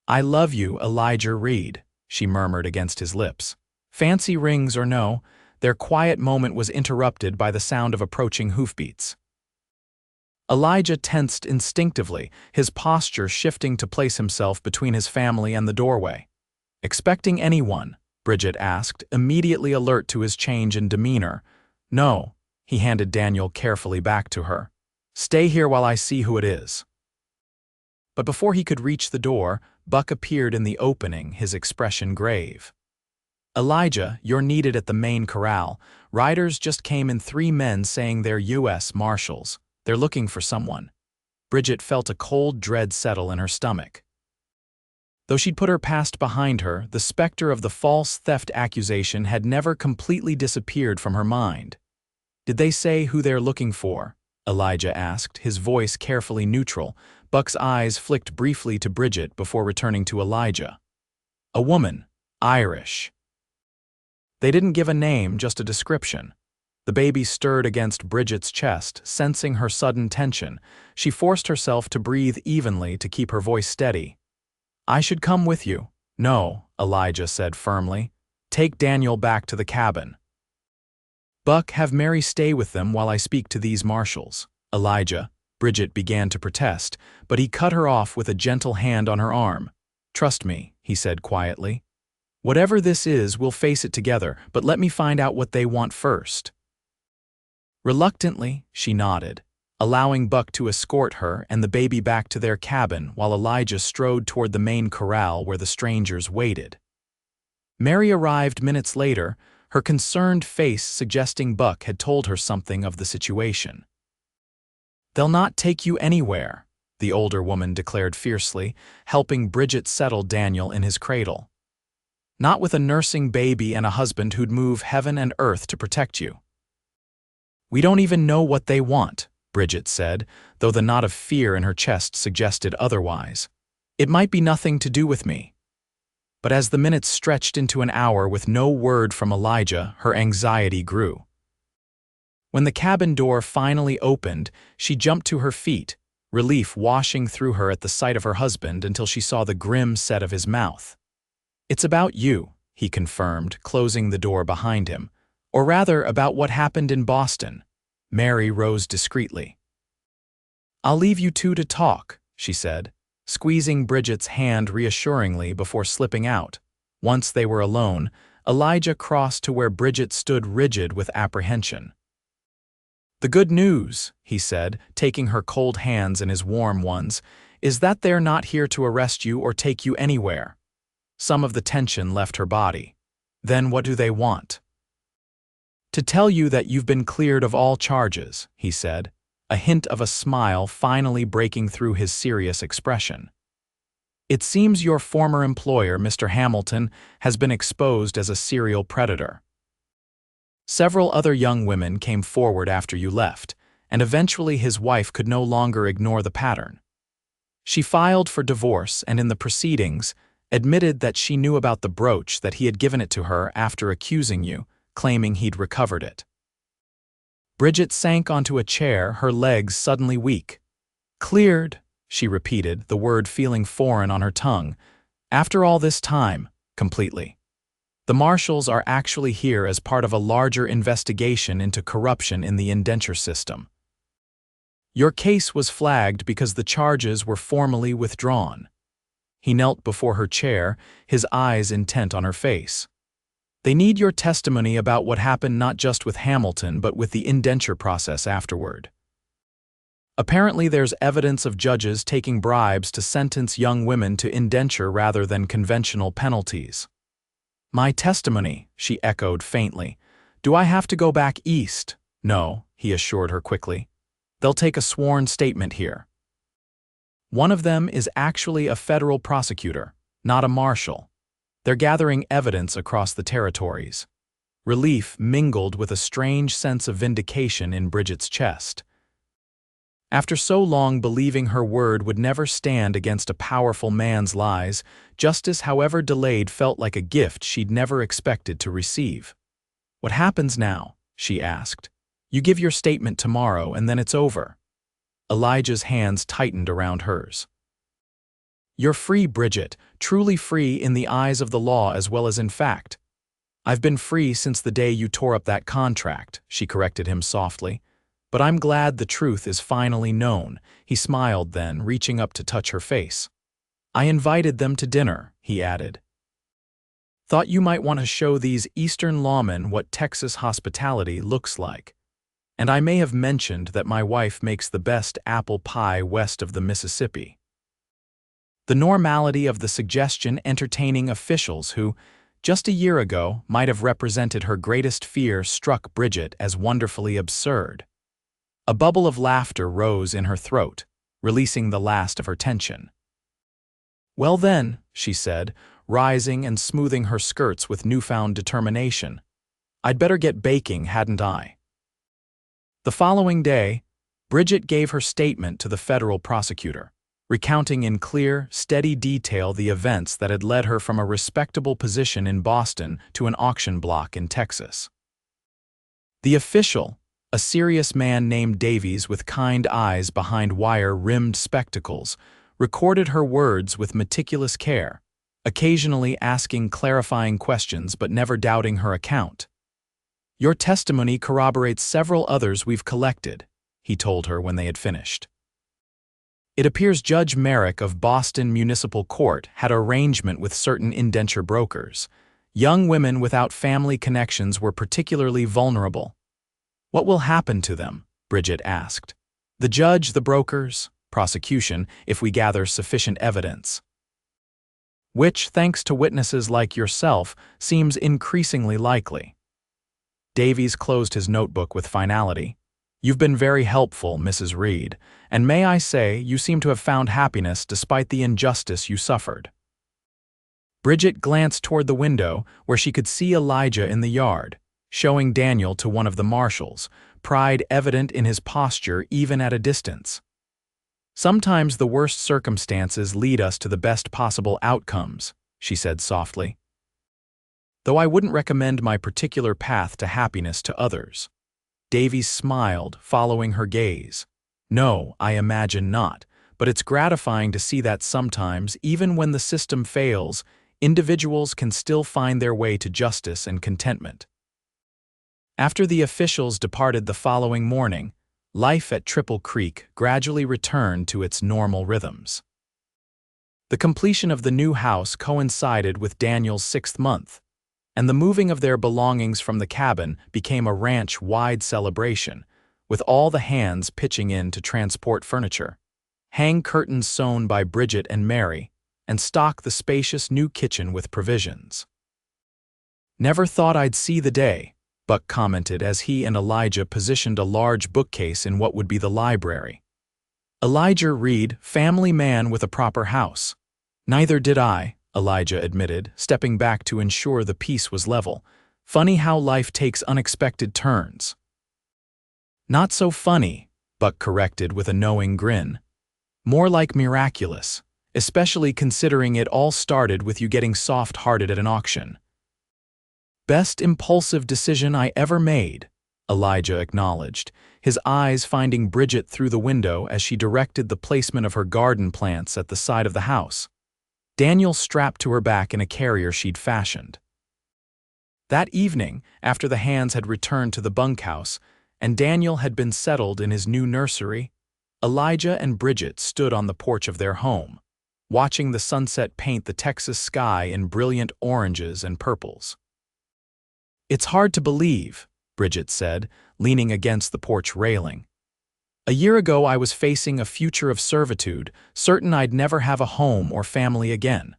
"I love you, Elijah Reed," she murmured against his lips. Fancy rings or no, their quiet moment was interrupted by the sound of approaching hoofbeats. Elijah tensed instinctively, his posture shifting to place himself between his family and the doorway. "Expecting anyone?" Bridget asked, immediately alert to his change in demeanor. "No," he handed Daniel carefully back to her. "Stay here while I see who it is." But before he could reach the door, Buck appeared in the opening, his expression grave. "Elijah, you're needed at the main corral. Riders just came in 3 men saying they're U.S. Marshals. They're looking for someone." Bridget felt a cold dread settle in her stomach. Though she'd put her past behind her, the specter of the false theft accusation had never completely disappeared from her mind. "Did they say who they're looking for?" Elijah asked, his voice carefully neutral. Buck's eyes flicked briefly to Bridget before returning to Elijah. "A woman. Irish." They didn't give a name, just a description. The baby stirred against Bridget's chest, sensing her sudden tension. She forced herself to breathe evenly to keep her voice steady. "I should come with you." "No," Elijah said firmly. "Take Daniel back to the cabin." "Buck, have Mary stay with them while I speak to these marshals." "Elijah," Bridget began to protest, but he cut her off with a gentle hand on her arm. "Trust me," he said quietly. "Whatever this is, we'll face it together, but let me find out what they want first." Reluctantly, she nodded, allowing Buck to escort her and the baby back to their cabin while Elijah strode toward the main corral where the strangers waited. Mary arrived minutes later, her concerned face suggesting Buck had told her something of the situation. "They'll not take you anywhere," the older woman declared fiercely, helping Bridget settle Daniel in his cradle. Not with a nursing baby and a husband who'd move heaven and earth to protect you. We don't even know what they want, Bridget said, though the knot of fear in her chest suggested otherwise. It might be nothing to do with me. But as the minutes stretched into an hour with no word from Elijah, her anxiety grew. When the cabin door finally opened, she jumped to her feet, relief washing through her at the sight of her husband until she saw the grim set of his mouth. "It's about you," he confirmed, closing the door behind him. "Or rather, about what happened in Boston." Mary rose discreetly. "I'll leave you two to talk," she said, squeezing Bridget's hand reassuringly before slipping out. Once they were alone, Elijah crossed to where Bridget stood rigid with apprehension. "The good news," he said, taking her cold hands in his warm ones, "is that they're not here to arrest you or take you anywhere." Some of the tension left her body. "Then what do they want?" "To tell you that you've been cleared of all charges," he said, a hint of a smile finally breaking through his serious expression. "It seems your former employer, Mr. Hamilton, has been exposed as a serial predator. Several other young women came forward after you left, and eventually his wife could no longer ignore the pattern. She filed for divorce and in the proceedings admitted that she knew about the brooch, that he had given it to her after accusing you, claiming he'd recovered it." Bridget sank onto a chair, her legs suddenly weak. "Cleared," she repeated, the word feeling foreign on her tongue. "After all this time, completely. The marshals are actually here as part of a larger investigation into corruption in the indenture system. Your case was flagged because the charges were formally withdrawn." He knelt before her chair, his eyes intent on her face. "They need your testimony about what happened not just with Hamilton but with the indenture process afterward. Apparently there's evidence of judges taking bribes to sentence young women to indenture rather than conventional penalties." "My testimony," she echoed faintly. "Do I have to go back east?" "No," he assured her quickly. "They'll take a sworn statement here. One of them is actually a federal prosecutor, not a marshal. They're gathering evidence across the territories." Relief mingled with a strange sense of vindication in Bridget's chest. After so long believing her word would never stand against a powerful man's lies, justice, however delayed, felt like a gift she'd never expected to receive. "What happens now?" she asked. "You give your statement tomorrow and then it's over." Elijah's hands tightened around hers. "You're free, Bridget, truly free in the eyes of the law as well as in fact." "I've been free since the day you tore up that contract," she corrected him softly. "But I'm glad the truth is finally known." He smiled then, reaching up to touch her face. "I invited them to dinner," he added. "Thought you might want to show these Eastern lawmen what Texas hospitality looks like. And I may have mentioned that my wife makes the best apple pie west of the Mississippi." The normality of the suggestion entertaining officials who, just a year ago, might have represented her greatest fear struck Bridget as wonderfully absurd. A bubble of laughter rose in her throat, releasing the last of her tension. "Well then," she said, rising and smoothing her skirts with newfound determination, "I'd better get baking, hadn't I?" The following day, Bridget gave her statement to the federal prosecutor, recounting in clear, steady detail the events that had led her from a respectable position in Boston to an auction block in Texas. The official, a serious man named Davies with kind eyes behind wire-rimmed spectacles, recorded her words with meticulous care, occasionally asking clarifying questions but never doubting her account. "Your testimony corroborates several others we've collected," he told her when they had finished. "It appears Judge Merrick of Boston Municipal Court had arrangement with certain indenture brokers. Young women without family connections were particularly vulnerable." "What will happen to them?" Bridget asked. "The judge, the brokers, prosecution, if we gather sufficient evidence." "Which, thanks to witnesses like yourself, seems increasingly likely." Davies closed his notebook with finality. "You've been very helpful, Mrs. Reed, and may I say, you seem to have found happiness despite the injustice you suffered." Bridget glanced toward the window where she could see Elijah in the yard, showing Daniel to one of the marshals, pride evident in his posture even at a distance. "Sometimes the worst circumstances lead us to the best possible outcomes," she said softly. "Though I wouldn't recommend my particular path to happiness to others." Davies smiled, following her gaze. "No, I imagine not, but it's gratifying to see that sometimes, even when the system fails, individuals can still find their way to justice and contentment." After the officials departed the following morning, life at Triple Creek gradually returned to its normal rhythms. The completion of the new house coincided with Daniel's 6th month, and the moving of their belongings from the cabin became a ranch-wide celebration, with all the hands pitching in to transport furniture, hang curtains sewn by Bridget and Mary, and stock the spacious new kitchen with provisions. "Never thought I'd see the day," Buck commented as he and Elijah positioned a large bookcase in what would be the library. Elijah read, "Family man with a proper house." "Neither did I," Elijah admitted, stepping back to ensure the piece was level. "Funny how life takes unexpected turns." "Not so funny," Buck corrected with a knowing grin. "More like miraculous, especially considering it all started with you getting soft-hearted at an auction." "Best impulsive decision I ever made," Elijah acknowledged, his eyes finding Bridget through the window as she directed the placement of her garden plants at the side of the house. Daniel strapped to her back in a carrier she'd fashioned. That evening, after the hands had returned to the bunkhouse, and Daniel had been settled in his new nursery, Elijah and Bridget stood on the porch of their home, watching the sunset paint the Texas sky in brilliant oranges and purples. "It's hard to believe," Bridget said, leaning against the porch railing. "A year ago I was facing a future of servitude, certain I'd never have a home or family again."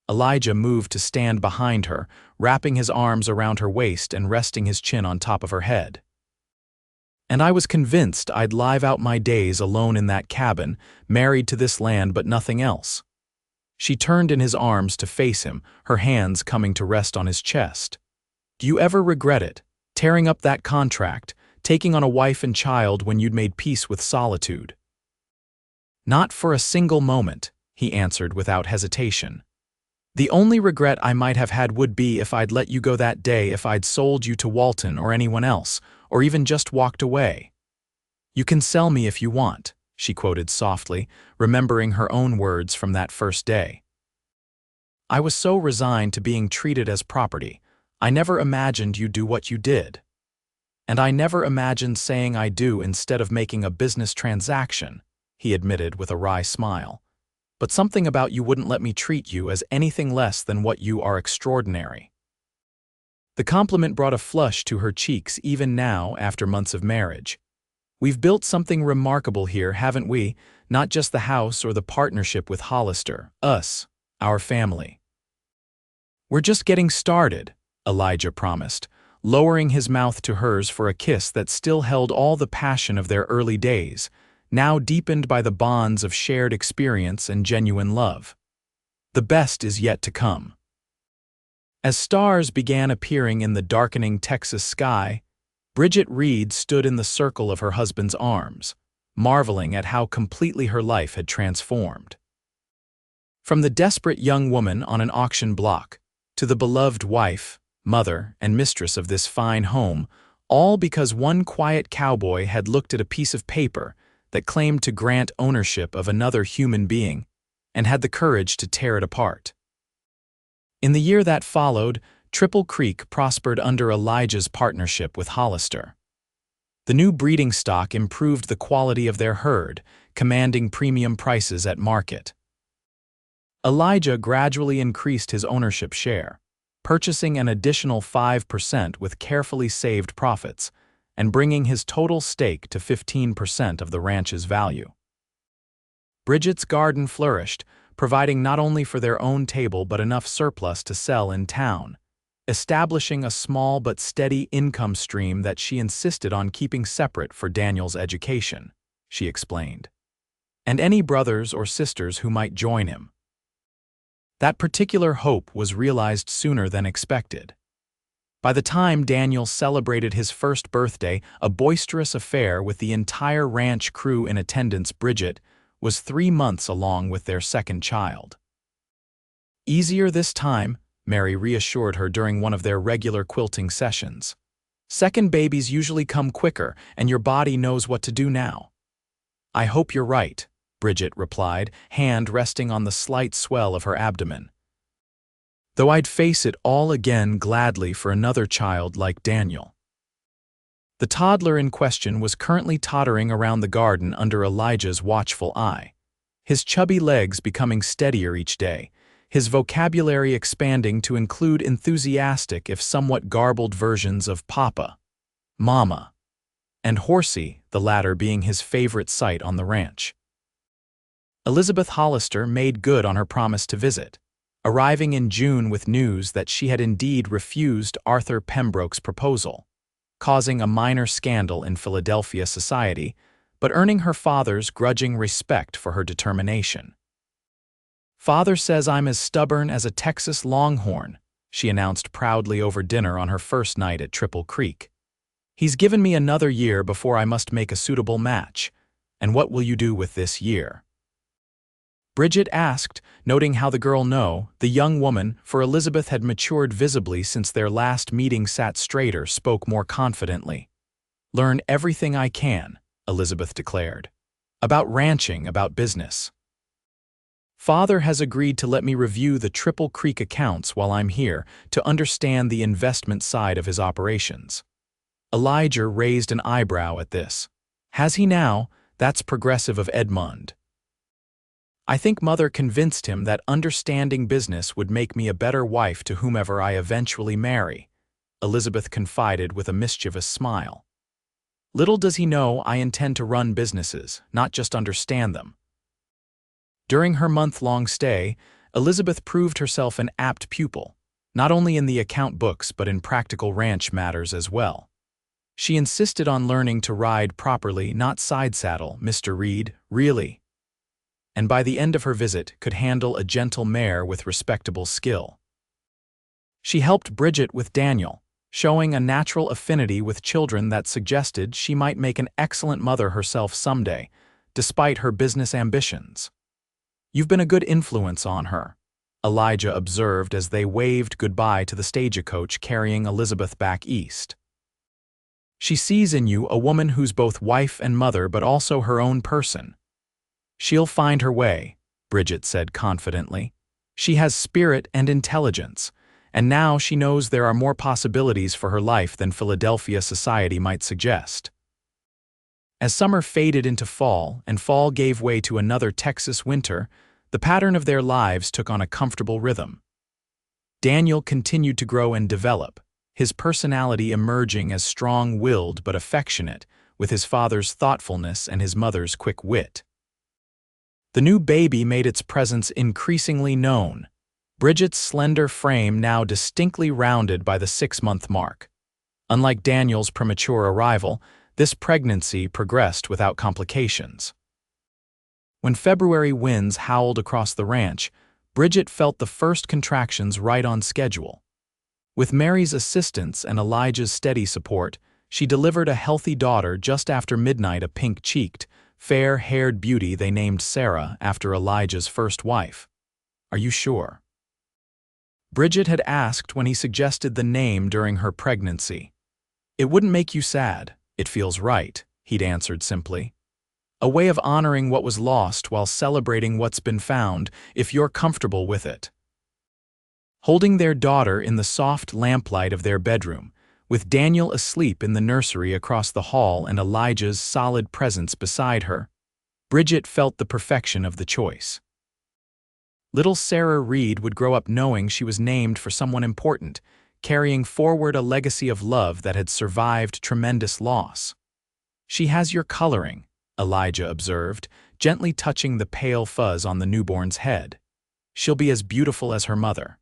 Elijah moved to stand behind her, wrapping his arms around her waist and resting his chin on top of her head. "And I was convinced I'd live out my days alone in that cabin, married to this land but nothing else." She turned in his arms to face him, her hands coming to rest on his chest. "Do you ever regret it, tearing up that contract, taking on a wife and child when you'd made peace with solitude?" "Not for a single moment," he answered without hesitation. "The only regret I might have had would be if I'd let you go that day, if I'd sold you to Walton or anyone else, or even just walked away." "You can sell me if you want," she quoted softly, remembering her own words from that first day. "I was so resigned to being treated as property, I never imagined you'd do what you did. And I never imagined saying I do instead of making a business transaction," he admitted with a wry smile. "But something about you wouldn't let me treat you as anything less than what you are, extraordinary." The compliment brought a flush to her cheeks even now after months of marriage. "We've built something remarkable here, haven't we? Not just the house or the partnership with Hollister, us, our family." "We're just getting started," Elijah promised, lowering his mouth to hers for a kiss that still held all the passion of their early days, now deepened by the bonds of shared experience and genuine love. "The best is yet to come." As stars began appearing in the darkening Texas sky, Bridget Reed stood in the circle of her husband's arms, marveling at how completely her life had transformed. From the desperate young woman on an auction block to the beloved wife, mother, and mistress of this fine home, all because one quiet cowboy had looked at a piece of paper that claimed to grant ownership of another human being and had the courage to tear it apart. In the year that followed, Triple Creek prospered under Elijah's partnership with Hollister. The new breeding stock improved the quality of their herd, commanding premium prices at market. Elijah gradually increased his ownership share, purchasing an additional 5% with carefully saved profits, and bringing his total stake to 15% of the ranch's value. Bridget's garden flourished, providing not only for their own table but enough surplus to sell in town, establishing a small but steady income stream that she insisted on keeping separate for Daniel's education, she explained, and any brothers or sisters who might join him. That particular hope was realized sooner than expected. By the time Daniel celebrated his first birthday, a boisterous affair with the entire ranch crew in attendance, Bridget was 3 months along with their second child. Easier this time, Mary reassured her during one of their regular quilting sessions. Second babies usually come quicker, and your body knows what to do now. I hope you're right, Bridget replied, hand resting on the slight swell of her abdomen. Though I'd face it all again gladly for another child like Daniel. The toddler in question was currently tottering around the garden under Elijah's watchful eye, his chubby legs becoming steadier each day, his vocabulary expanding to include enthusiastic if somewhat garbled versions of Papa, Mama, and Horsey, the latter being his favorite site on the ranch. Elizabeth Hollister made good on her promise to visit, arriving in June with news that she had indeed refused Arthur Pembroke's proposal, causing a minor scandal in Philadelphia society, but earning her father's grudging respect for her determination. "Father says I'm as stubborn as a Texas Longhorn," she announced proudly over dinner on her first night at Triple Creek. "He's given me another year before I must make a suitable match. And what will you do with this year?" Bridget asked, noting how the girl the young woman, for Elizabeth had matured visibly since their last meeting, sat straighter, spoke more confidently. "Learn everything I can," Elizabeth declared. "About ranching, about business. Father has agreed to let me review the Triple Creek accounts while I'm here to understand the investment side of his operations." Elijah raised an eyebrow at this. "Has he now? That's progressive of Edmund." "I think Mother convinced him that understanding business would make me a better wife to whomever I eventually marry," Elizabeth confided with a mischievous smile. "Little does he know I intend to run businesses, not just understand them." During her month-long stay, Elizabeth proved herself an apt pupil, not only in the account books but in practical ranch matters as well. She insisted on learning to ride properly, not side-saddle, Mr. Reed, really. And by the end of her visit could handle a gentle mare with respectable skill. She helped Bridget with Daniel, showing a natural affinity with children that suggested she might make an excellent mother herself someday, despite her business ambitions. "You've been a good influence on her," Elijah observed as they waved goodbye to the stagecoach carrying Elizabeth back east. "She sees in you a woman who's both wife and mother but also her own person." "She'll find her way," Bridget said confidently. "She has spirit and intelligence, and now she knows there are more possibilities for her life than Philadelphia society might suggest." As summer faded into fall and fall gave way to another Texas winter, the pattern of their lives took on a comfortable rhythm. Daniel continued to grow and develop, his personality emerging as strong-willed but affectionate, with his father's thoughtfulness and his mother's quick wit. The new baby made its presence increasingly known, Bridget's slender frame now distinctly rounded by the 6-month mark. Unlike Daniel's premature arrival, this pregnancy progressed without complications. When February winds howled across the ranch, Bridget felt the first contractions right on schedule. With Mary's assistance and Elijah's steady support, she delivered a healthy daughter just after midnight, a pink-cheeked, fair-haired beauty they named Sarah after Elijah's first wife. "Are you sure?" Bridget had asked when he suggested the name during her pregnancy. "It wouldn't make you sad. It feels right," he'd answered simply. "A way of honoring what was lost while celebrating what's been found, if you're comfortable with it." Holding their daughter in the soft lamplight of their bedroom, with Daniel asleep in the nursery across the hall and Elijah's solid presence beside her, Bridget felt the perfection of the choice. Little Sarah Reed would grow up knowing she was named for someone important, carrying forward a legacy of love that had survived tremendous loss. "She has your coloring," Elijah observed, gently touching the pale fuzz on the newborn's head. "She'll be as beautiful as her mother."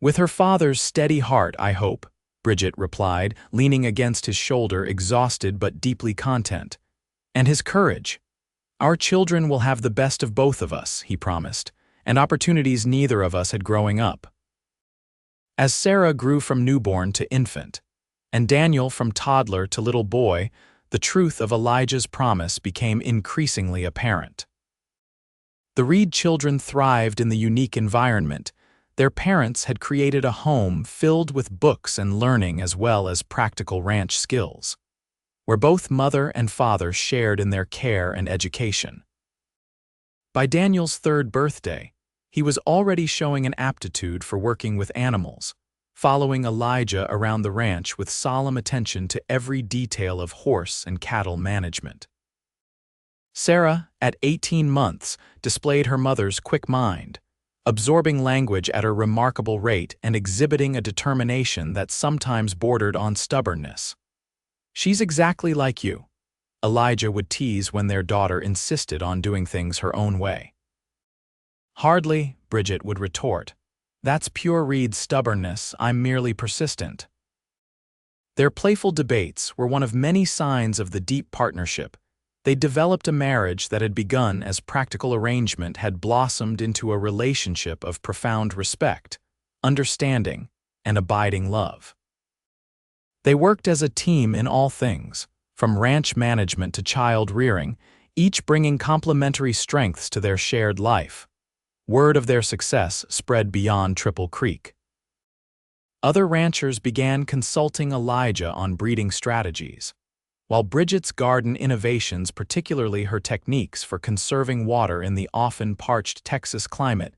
"With her father's steady heart, I hope," Bridget replied, leaning against his shoulder, exhausted but deeply content. "And his courage. Our children will have the best of both of us," he promised, and opportunities neither of us had growing up. As Sarah grew from newborn to infant, and Daniel from toddler to little boy, the truth of Elijah's promise became increasingly apparent. The Reed children thrived in the unique environment. Their parents had created a home filled with books and learning as well as practical ranch skills, where both mother and father shared in their care and education. By Daniel's 3rd birthday, he was already showing an aptitude for working with animals, following Elijah around the ranch with solemn attention to every detail of horse and cattle management. Sarah, at 18 months, displayed her mother's quick mind, absorbing language at a remarkable rate and exhibiting a determination that sometimes bordered on stubbornness. "She's exactly like you," Elijah would tease when their daughter insisted on doing things her own way. "Hardly," Bridget would retort. "That's pure Reed stubbornness, I'm merely persistent." Their playful debates were one of many signs of the deep partnership. They developed a marriage that had begun as practical arrangement had blossomed into a relationship of profound respect, understanding, and abiding love. They worked as a team in all things, from ranch management to child rearing, each bringing complementary strengths to their shared life. Word of their success spread beyond Triple Creek. Other ranchers began consulting Elijah on breeding strategies, while Bridget's garden innovations, particularly her techniques for conserving water in the often parched Texas climate,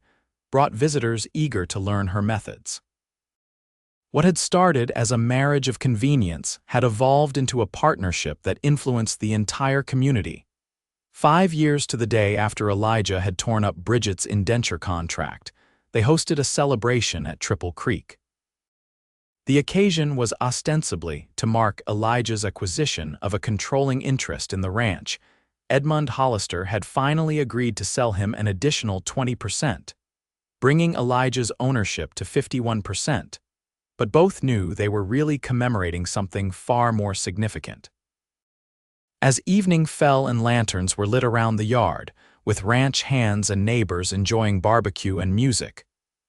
brought visitors eager to learn her methods. What had started as a marriage of convenience had evolved into a partnership that influenced the entire community. 5 years to the day after Elijah had torn up Bridget's indenture contract, they hosted a celebration at Triple Creek. The occasion was ostensibly to mark Elijah's acquisition of a controlling interest in the ranch. Edmund Hollister had finally agreed to sell him an additional 20%, bringing Elijah's ownership to 51%. But both knew they were really commemorating something far more significant. As evening fell and lanterns were lit around the yard, with ranch hands and neighbors enjoying barbecue and music,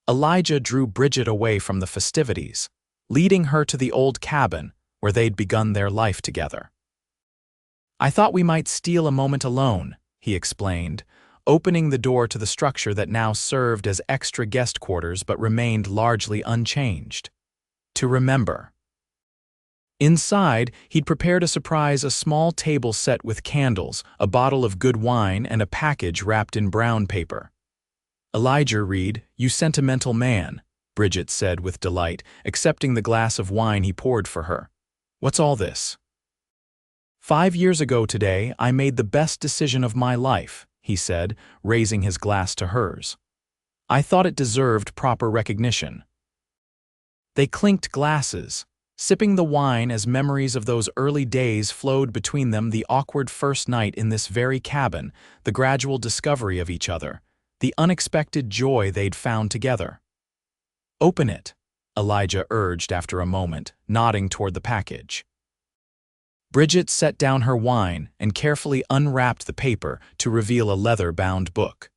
Elijah drew Bridget away from the festivities, leading her to the old cabin where they'd begun their life together. "I thought we might steal a moment alone," he explained, opening the door to the structure that now served as extra guest quarters but remained largely unchanged. "To remember." Inside, he'd prepared a surprise, a small table set with candles, a bottle of good wine, and a package wrapped in brown paper. "Elijah Reed, you sentimental man," Bridget said with delight, accepting the glass of wine he poured for her. "What's all this?" "5 years ago today, I made the best decision of my life," he said, raising his glass to hers. "I thought it deserved proper recognition." They clinked glasses, sipping the wine as memories of those early days flowed between them, the awkward first night in this very cabin, the gradual discovery of each other, the unexpected joy they'd found together. "Open it," Elijah urged after a moment, nodding toward the package. Bridget set down her wine and carefully unwrapped the paper to reveal a leather-bound book.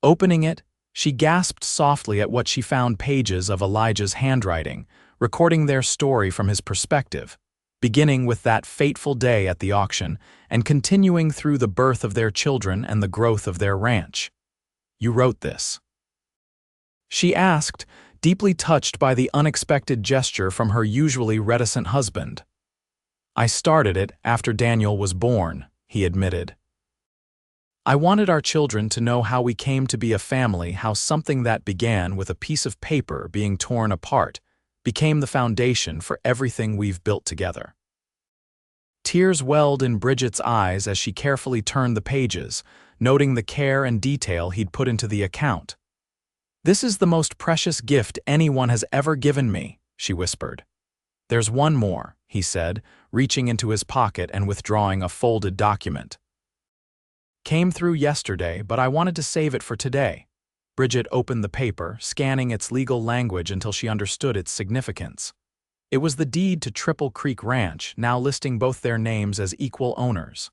Opening it, she gasped softly at what she found: pages of Elijah's handwriting, recording their story from his perspective, beginning with that fateful day at the auction and continuing through the birth of their children and the growth of their ranch. "You wrote this?" she asked, deeply touched by the unexpected gesture from her usually reticent husband. "I started it after Daniel was born," he admitted. "I wanted our children to know how we came to be a family, how something that began with a piece of paper being torn apart became the foundation for everything we've built together." Tears welled in Bridget's eyes as she carefully turned the pages, noting the care and detail he'd put into the account. "This is the most precious gift anyone has ever given me," she whispered. "There's one more," he said, reaching into his pocket and withdrawing a folded document. "Came through yesterday, but I wanted to save it for today." Bridget opened the paper, scanning its legal language until she understood its significance. It was the deed to Triple Creek Ranch, now listing both their names as equal owners.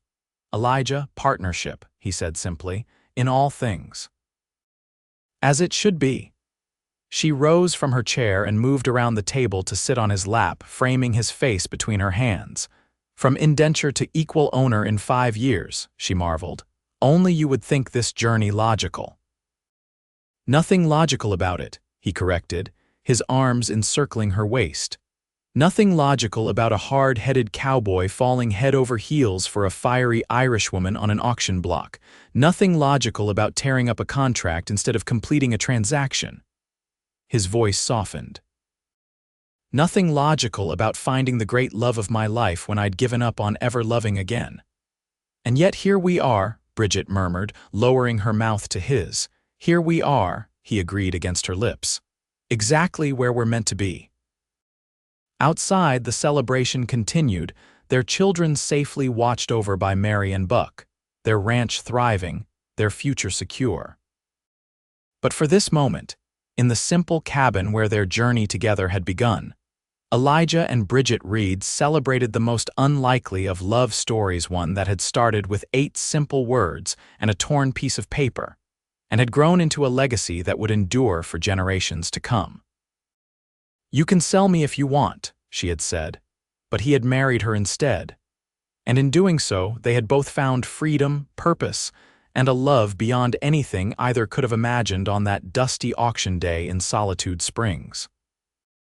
"Elijah, partnership," he said simply, "in all things." As it should be. She rose from her chair and moved around the table to sit on his lap, framing his face between her hands. From indenture to equal owner in 5 years, she marveled. Only you would think this journey logical. Nothing logical about it, he corrected, his arms encircling her waist. Nothing logical about a hard-headed cowboy falling head over heels for a fiery Irishwoman on an auction block. Nothing logical about tearing up a contract instead of completing a transaction. His voice softened. Nothing logical about finding the great love of my life when I'd given up on ever loving again. And yet here we are, Bridget murmured, lowering her mouth to his. Here we are, he agreed against her lips. Exactly where we're meant to be. Outside, the celebration continued, their children safely watched over by Mary and Buck, their ranch thriving, their future secure. But for this moment, in the simple cabin where their journey together had begun, Elijah and Bridget Reed celebrated the most unlikely of love stories, one that had started with 8 simple words and a torn piece of paper, and had grown into a legacy that would endure for generations to come. You can sell me if you want, she had said, but he had married her instead. And in doing so, they had both found freedom, purpose, and a love beyond anything either could have imagined on that dusty auction day in Solitude Springs.